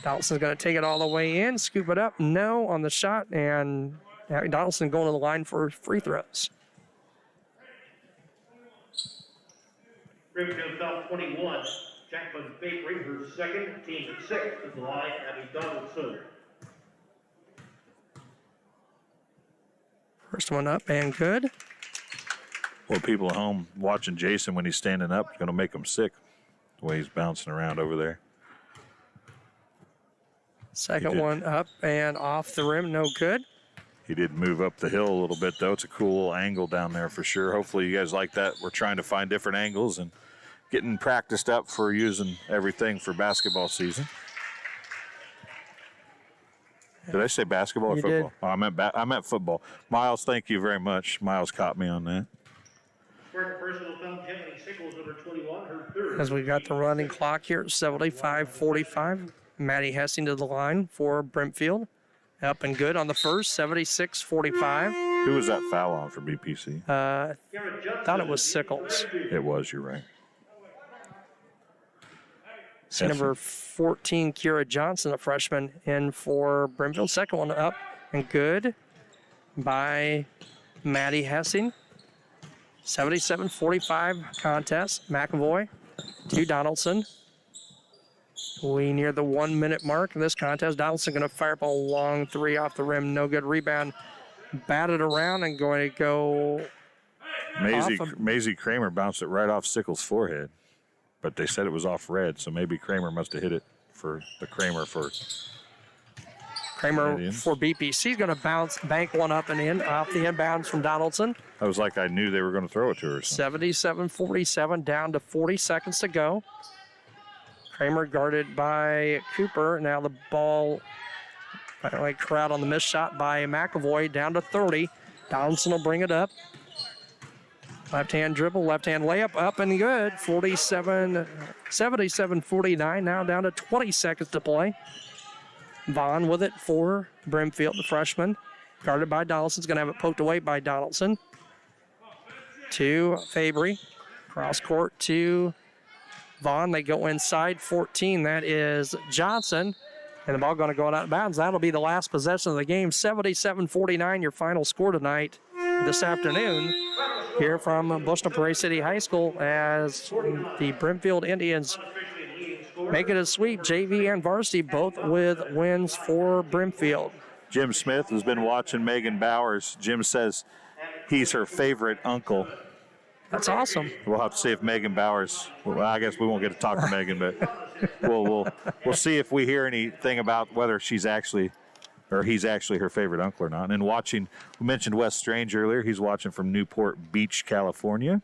Donaldson's going to take it all the way in. Scoop it up. No on the shot. And Donaldson going to the line for free throws. Brimfield foul 21. Jacqueline Fabry, her second, team at 6 at the line, Abby Donaldson. First one up and good. Well, people at home watching Jason when he's standing up is going to make him sick, the way he's bouncing around over there. Second one up and off the rim, no good. He did move up the hill a little bit, though. It's a cool angle down there for sure. Hopefully you guys like that. We're trying to find different angles, and getting practiced up for using everything for basketball season. Did I say basketball or You football? did. Oh, I meant football. Miles, thank you very much. Miles caught me on that. Personal foul, Tiffany Sickles, number 21, her third. As we got the running clock here, 75-45. Maddie Hessing to the line for Brimfield. Up and good on the first, 76-45. Who was that foul on for BPC? Thought it was Sickles. It was, you're right. See number 14, Kira Johnson, a freshman, in for Brimfield. Second one up and good by Maddie Hessing. 77-45 contest. McAvoy to Donaldson. We near the 1 minute mark in this contest. Donaldson going to fire up a long three off the rim. No good rebound. Batted around and going to go. Maisie Kramer bounced it right off Sickles' forehead, but they said it was off red, so maybe Kramer must have hit it for the Kramer for BPC. He's going to bank one up and in off the inbounds from Donaldson. I was like, I knew they were going to throw it to her. 77-47, down to 40 seconds to go. Kramer guarded by Cooper. Now the ball, crowd on the missed shot by McAvoy, down to 30. Donaldson will bring it up. Left-hand dribble, left-hand layup, up and good. 77-49, now down to 20 seconds to play. Vaughn with it for Brimfield, the freshman. Guarded by Donaldson's going to have it poked away by Donaldson. To Fabry. Cross court to Vaughn. They go inside 14. That is Johnson. And the ball going to go out of bounds. That'll be the last possession of the game. 77-49, your final score tonight, this afternoon, here from Bushnell Prairie City High School, as the Brimfield Indians make it a sweep. JV and Varsity both with wins for Brimfield. Jim Smith has been watching Megan Bowers. Jim says he's her favorite uncle. That's awesome. We'll have to see if Megan Bowers, well, I guess we won't get to talk to Megan, but we'll see if we hear anything about whether she's actually, or he's actually her favorite uncle or not. And then watching, we mentioned Wes Strange earlier. He's watching from Newport Beach, California.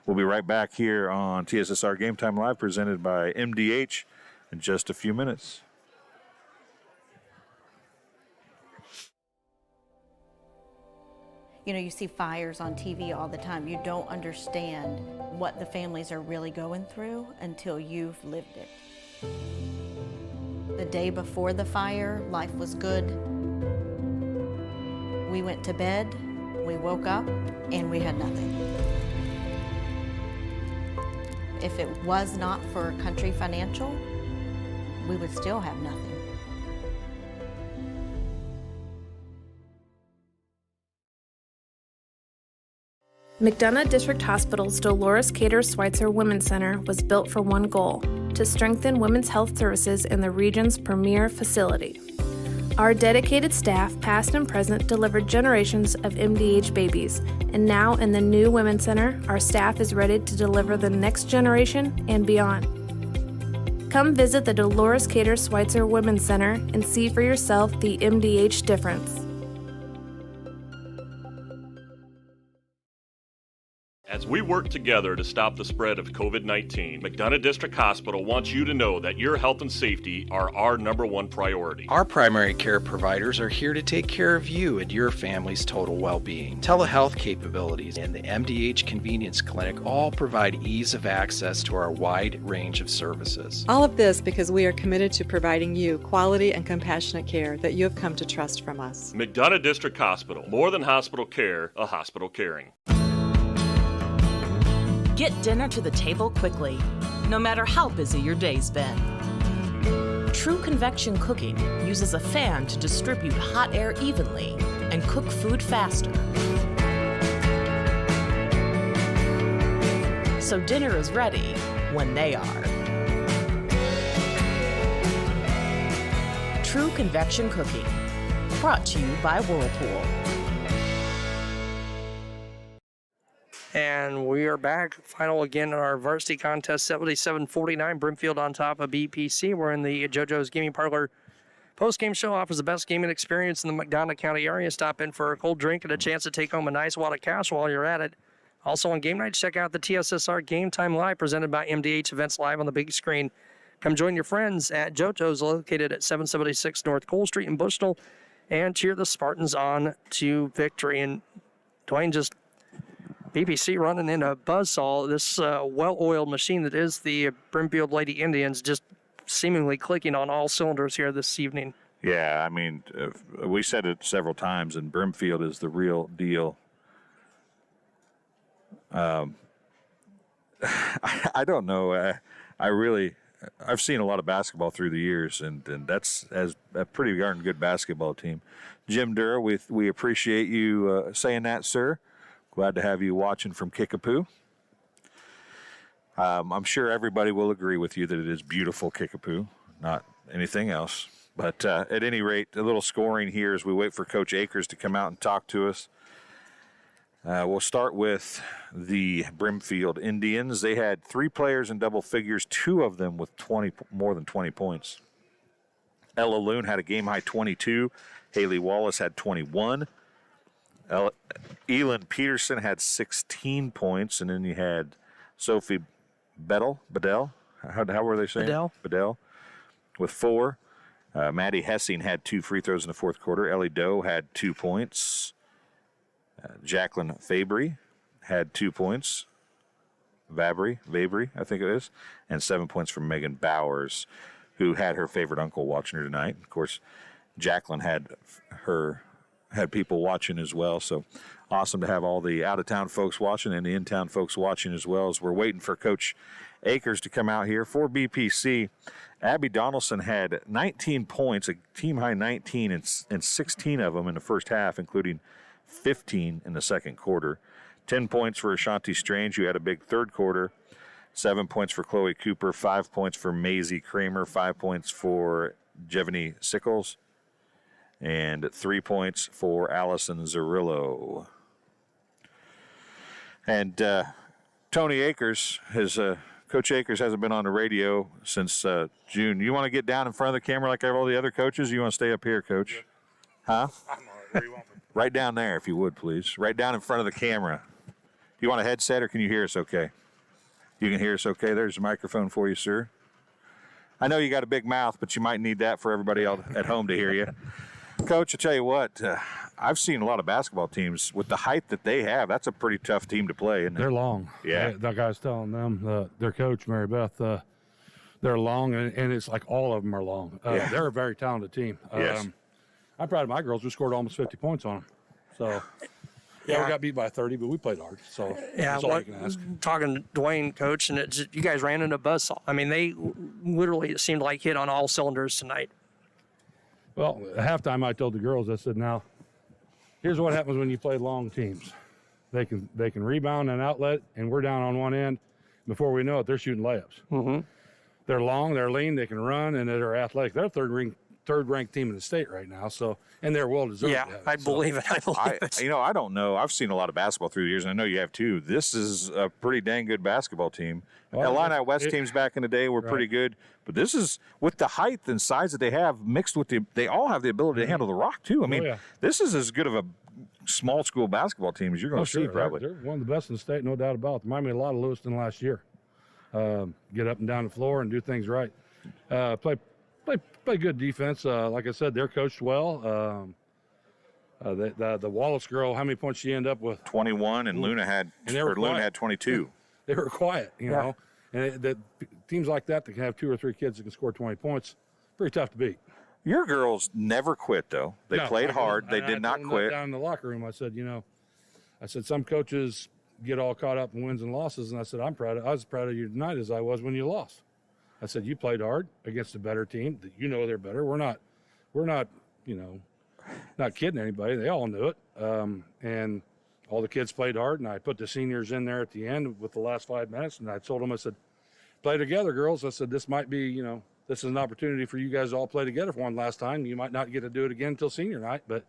We'll be right back here on TSSR Game Time Live, presented by MDH, in just a few minutes. You know, you see fires on TV all the time. You don't understand what the families are really going through until you've lived it. The day before the fire, life was good. We went to bed, we woke up, and we had nothing. If it was not for Country Financial, we would still have nothing. McDonough District Hospital's Dolores Cater Schweitzer Women's Center was built for one goal: to strengthen women's health services in the region's premier facility. Our dedicated staff, past and present, delivered generations of MDH babies, and now in the new Women's Center, our staff is ready to deliver the next generation and beyond. Come visit the Dolores Cater Schweitzer Women's Center and see for yourself the MDH difference. As we work together to stop the spread of COVID-19, McDonough District Hospital wants you to know that your health and safety are our #1 priority. Our primary care providers are here to take care of you and your family's total well-being. Telehealth capabilities and the MDH Convenience Clinic all provide ease of access to our wide range of services. All of this because we are committed to providing you quality and compassionate care that you have come to trust from us. McDonough District Hospital, more than hospital care, a hospital caring. Get dinner to the table quickly, no matter how busy your day's been. True convection cooking uses a fan to distribute hot air evenly and cook food faster. So dinner is ready when they are. True convection cooking, brought to you by Whirlpool. And we are back. Final again in our varsity contest, 77-49. Brimfield on top of BPC. We're in the JoJo's Gaming Parlor. Post-game show offers the best gaming experience in the McDonough County area. Stop in for a cold drink and a chance to take home a nice wad of cash while you're at it. Also on game night, check out the TSSR Game Time Live presented by MDH Events Live on the big screen. Come join your friends at JoJo's, located at 776 North Cole Street in Bushnell, and cheer the Spartans on to victory. And Dwayne, just BBC running in a buzzsaw, this well-oiled machine that is the Brimfield Lady Indians, just seemingly clicking on all cylinders here this evening. Yeah, I mean, we said it several times, and Brimfield is the real deal. I don't know. I've seen a lot of basketball through the years, and that's as a pretty darn good basketball team. Jim Durr, we appreciate you saying that, sir. Glad to have you watching from Kickapoo. I'm sure everybody will agree with you that it is beautiful Kickapoo, not anything else. But at any rate, a little scoring here as we wait for Coach Akers to come out and talk to us. We'll start with the Brimfield Indians. They had 3 players in double figures, 2 of them with more than 20 points. Ella Loon had a game-high 22. Haley Wallace had 21. Elin Peterson had 16 points. And then you had Sophie Bedell. How were they saying? Bedell with 4. Maddie Hessing had 2 free throws in the fourth quarter. Ellie Doe had 2 points. Jacqueline Fabry had 2 points. Vabry, I think it is. And 7 points from Megan Bowers, who had her favorite uncle watching her tonight. Of course, Jacqueline had people watching as well. So awesome to have all the out-of-town folks watching and the in-town folks watching as well, as we're waiting for Coach Akers to come out here. For BPC, Abby Donaldson had 19 points, a team-high 19, and 16 of them in the first half, including 15 in the second quarter. 10 points for Ashanti Strange, who had a big third quarter. 7 points for Chloe Cooper. 5 points for Maisie Kramer. 5 points for Jevany Sickles. And 3 points for Allison Zerillo. And Tony Akers, Coach Akers hasn't been on the radio since June. You want to get down in front of the camera like all the other coaches? You want to stay up here, Coach? Huh? I'm all right. Where do you want me? Right down there, if you would, please. Right down in front of the camera. Do you want a headset, or can you hear us okay? You can hear us okay. There's a microphone for you, sir. I know you got a big mouth, but you might need that for everybody else at home to hear you. Coach, I tell you what, I've seen a lot of basketball teams with the height that they have. That's a pretty tough team to play, isn't it? They're long. Yeah. That guy's telling them, their coach, Mary Beth, they're long, and it's like all of them are long. Yeah. They're a very talented team. Yes. I'm proud of my girls. We scored almost 50 points on them. So, yeah, we got beat by 30, but we played hard. So, that's all you can ask. Talking to Dwayne, Coach, and you guys ran into a buzzsaw. I mean, they literally, it seemed like, hit on all cylinders tonight. Well, at halftime, I told the girls, I said, now, here's what happens when you play long teams. They can rebound and outlet, and we're down on one end. Before we know it, they're shooting layups. Mm-hmm. They're long, they're lean, they can run, and they're athletic. They're third-ranked team in the state right now, so, and they're well-deserved. Yeah, I believe it. I believe it. You know, I don't know. I've seen a lot of basketball through the years, and I know you have too. This is a pretty dang good basketball team. Well, Illini West teams back in the day were pretty good, but this is, with the height and size that they have, mixed with they all have the ability to handle the rock too. I mean, this is as good of a small school basketball team as you're going to see, probably. They're one of the best in the state, no doubt about it. Remind me a lot of Lewiston last year. Get up and down the floor and do things right. Play good defense. Like I said, they're coached well. The Wallace girl, how many points she end up with? 21, and Luna had 22. They were quiet, you know. And teams like that can have 2 or 3 kids that can score 20 points, pretty tough to beat. Your girls never quit, though. They played hard. They did not quit. Down in the locker room, I said, some coaches get all caught up in wins and losses, and I said, I was as proud of you tonight as I was when you lost. I said, you played hard against a better team. You know they're better. We're not, not kidding anybody. They all knew it. And all the kids played hard, and I put the seniors in there at the end with the last 5 minutes, and I told them, I said, play together, girls. I said, this might be, this is an opportunity for you guys to all play together for one last time. You might not get to do it again until senior night, but,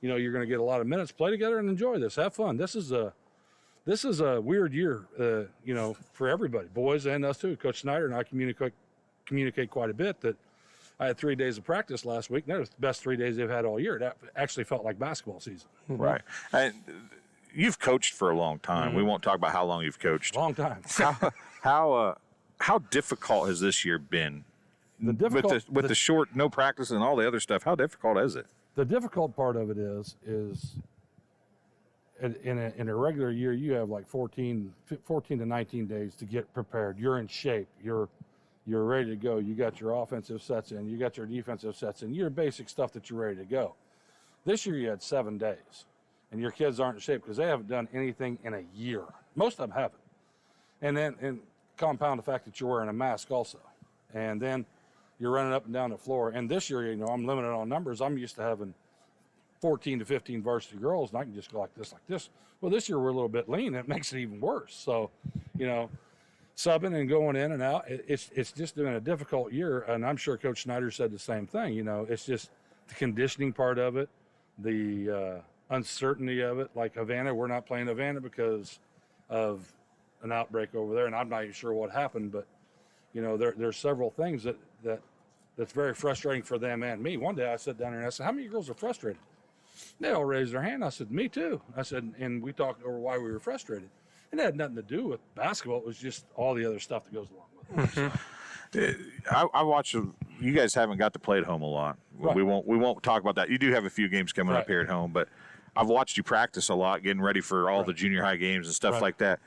you're going to get a lot of minutes. Play together and enjoy this. Have fun. This is a weird year, for everybody, boys and us too. Coach Snyder and I communicate quite a bit that I had 3 days of practice last week, and that was the best 3 days they've had all year. That actually felt like basketball season. Right. And you've coached for a long time. Mm-hmm. We won't talk about how long you've coached. Long time. How difficult has this year been? With the short no practice and all the other stuff, how difficult is it? The difficult part of it is in a regular year, you have like 14 to 19 days to get prepared. You're in shape. You're ready to go. You got your offensive sets in. You got your defensive sets in. Your basic stuff that you're ready to go. This year you had 7 days, and your kids aren't in shape because they haven't done anything in a year. Most of them haven't. And compound the fact that you're wearing a mask also. And then you're running up and down the floor. And this year, I'm limited on numbers. I'm used to having 14 to 15 varsity girls, and I can just go like this. Well, this year we're a little bit lean. It makes it even worse. So, subbing and going in and out, it's just been a difficult year. And I'm sure Coach Snyder said the same thing. It's just the conditioning part of it, the uncertainty of it. Like Havana, we're not playing Havana because of an outbreak over there, and I'm not even sure what happened. But there's several things that's very frustrating for them and me. One day I sat down there and I said, "How many girls are frustrated?" They all raised their hand. I said, "Me too." I said, and we talked over why we were frustrated. And it had nothing to do with basketball. It was just all the other stuff that goes along with it. I watch. You guys haven't got to play at home a lot. Right. We won't talk about that. You do have a few games coming up here at home, but I've watched you practice a lot, getting ready for all the junior high games and stuff like that.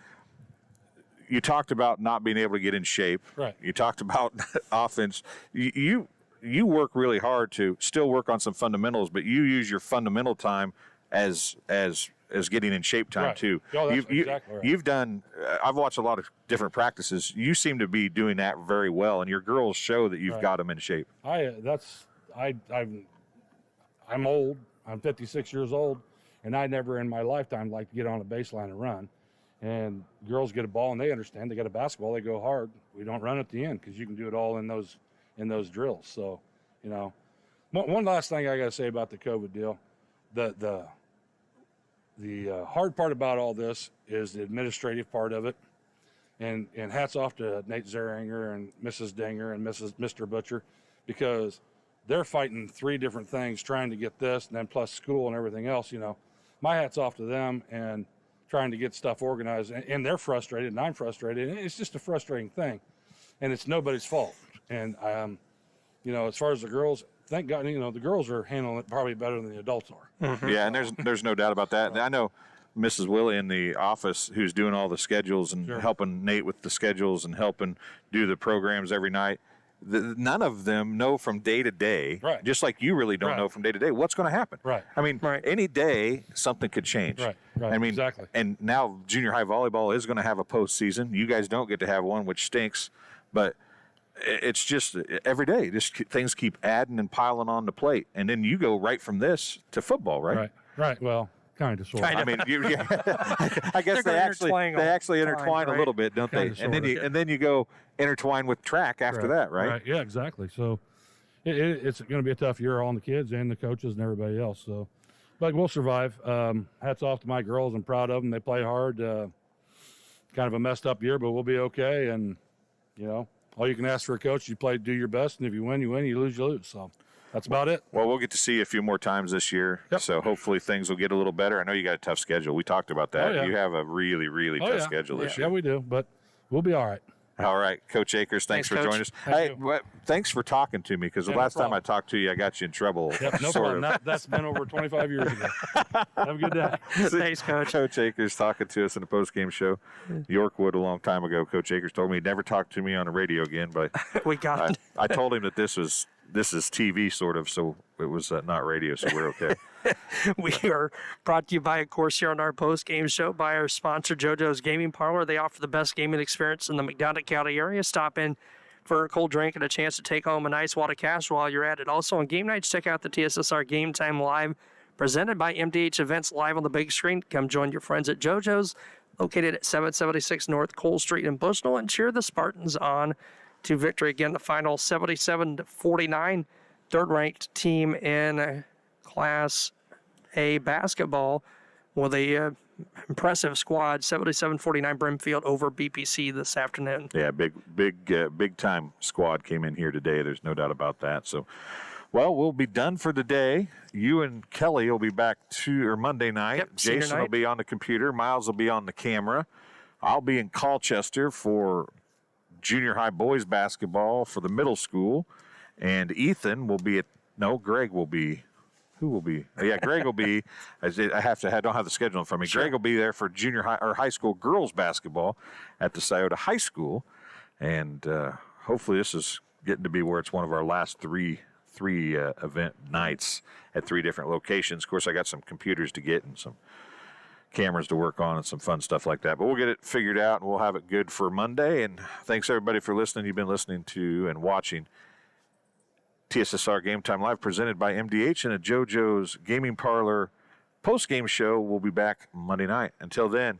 You talked about not being able to get in shape. Right. You talked about offense. You work really hard to still work on some fundamentals, but you use your fundamental time as getting in shape time too. Oh, that's exactly right. You've done. I've watched a lot of different practices. You seem to be doing that very well, and your girls show that you've got them in shape. I'm old. I'm 56 years old, and I never in my lifetime like to get on a baseline and run. And girls get a ball and they understand. They got a basketball. They go hard. We don't run at the end because you can do it all in those drills. So, one last thing I got to say about the COVID deal, the hard part about all this is the administrative part of it, and hats off to Nate Zeringer and Mrs. Dinger and Mr. Butcher, because they're fighting 3 different things trying to get this, and then plus school and everything else. My hat's off to them and trying to get stuff organized, and they're frustrated and I'm frustrated, and it's just a frustrating thing, and it's nobody's fault. And as far as the girls, thank God, the girls are handling it probably better than the adults are. Mm-hmm. Yeah, and there's no doubt about that. I know Mrs. Willie in the office, who's doing all the schedules and helping Nate with the schedules and helping do the programs every night. None of them know from day to day, just like you really don't know from day to day what's going to happen. Right. I mean, any day something could change. Right. I mean, exactly. And now junior high volleyball is going to have a postseason. You guys don't get to have one, which stinks, but it's just every day, just things keep adding and piling on the plate, and then you go right from this to football, right? Right. Well, kind of, sort of. I mean, I guess they actually intertwine a little bit, don't they? And then you go intertwine with track after that, right? Yeah, exactly. So it's going to be a tough year on the kids and the coaches and everybody else. So, but we'll survive. Hats off to my girls. I'm proud of them. They play hard. Kind of a messed up year, but we'll be okay. And all you can ask for a coach, you do your best, and if you win, you win. You lose, you lose. So that's about it. Well, we'll get to see you a few more times this year, so hopefully things will get a little better. I know you got a tough schedule. We talked about that. Oh, yeah. You have a really, really tough schedule this year. Yeah, we do, but we'll be all right. All right, Coach Akers, thanks for joining us. Thanks for talking to me, because the last time I talked to you, I got you in trouble. Yep, no problem. That's been over 25 years ago. Have a good day. Thanks, Coach. Coach Akers talking to us in a post-game show. Yorkwood a long time ago. Coach Akers told me he'd never talk to me on the radio again, but we got it. I told him that this is TV sort of, so it was not radio, so we're okay. We are brought to you by, of course, here on our post-game show by our sponsor, JoJo's Gaming Parlor. They offer the best gaming experience in the McDonough County area. Stop in for a cold drink and a chance to take home a nice wad of cash while you're at it. Also on game nights, check out the TSSR Game Time Live, presented by MDH Events, live on the big screen. Come join your friends at JoJo's, located at 776 North Cole Street in Bushnell, and cheer the Spartans on to victory. Again, the final 77-49, third-ranked team in Class A basketball with a impressive squad, 77-49 Brimfield over BPC this afternoon. Yeah, big time squad came in here today. There's no doubt about that. So Well, we'll be done for today. You and Kelly will be back Monday night. Yep, senior Jason will night. be on the computer. Miles will be on the camera. I'll be in Colchester for junior high boys basketball for the middle school. And Ethan will be Greg will be. Who will be? Yeah, Greg will be. I don't have the schedule in front of me. Sure. Greg will be there for junior high or high school girls basketball at the Scioto High School. And hopefully this is getting to be where it's one of our last three event nights at 3 different locations. Of course, I got some computers to get and some cameras to work on and some fun stuff like that. But we'll get it figured out and we'll have it good for Monday. And thanks everybody for listening. You've been listening to and watching TSSR Game Time Live presented by MDH and a JoJo's Gaming Parlor post-game show. We'll be back Monday night. Until then,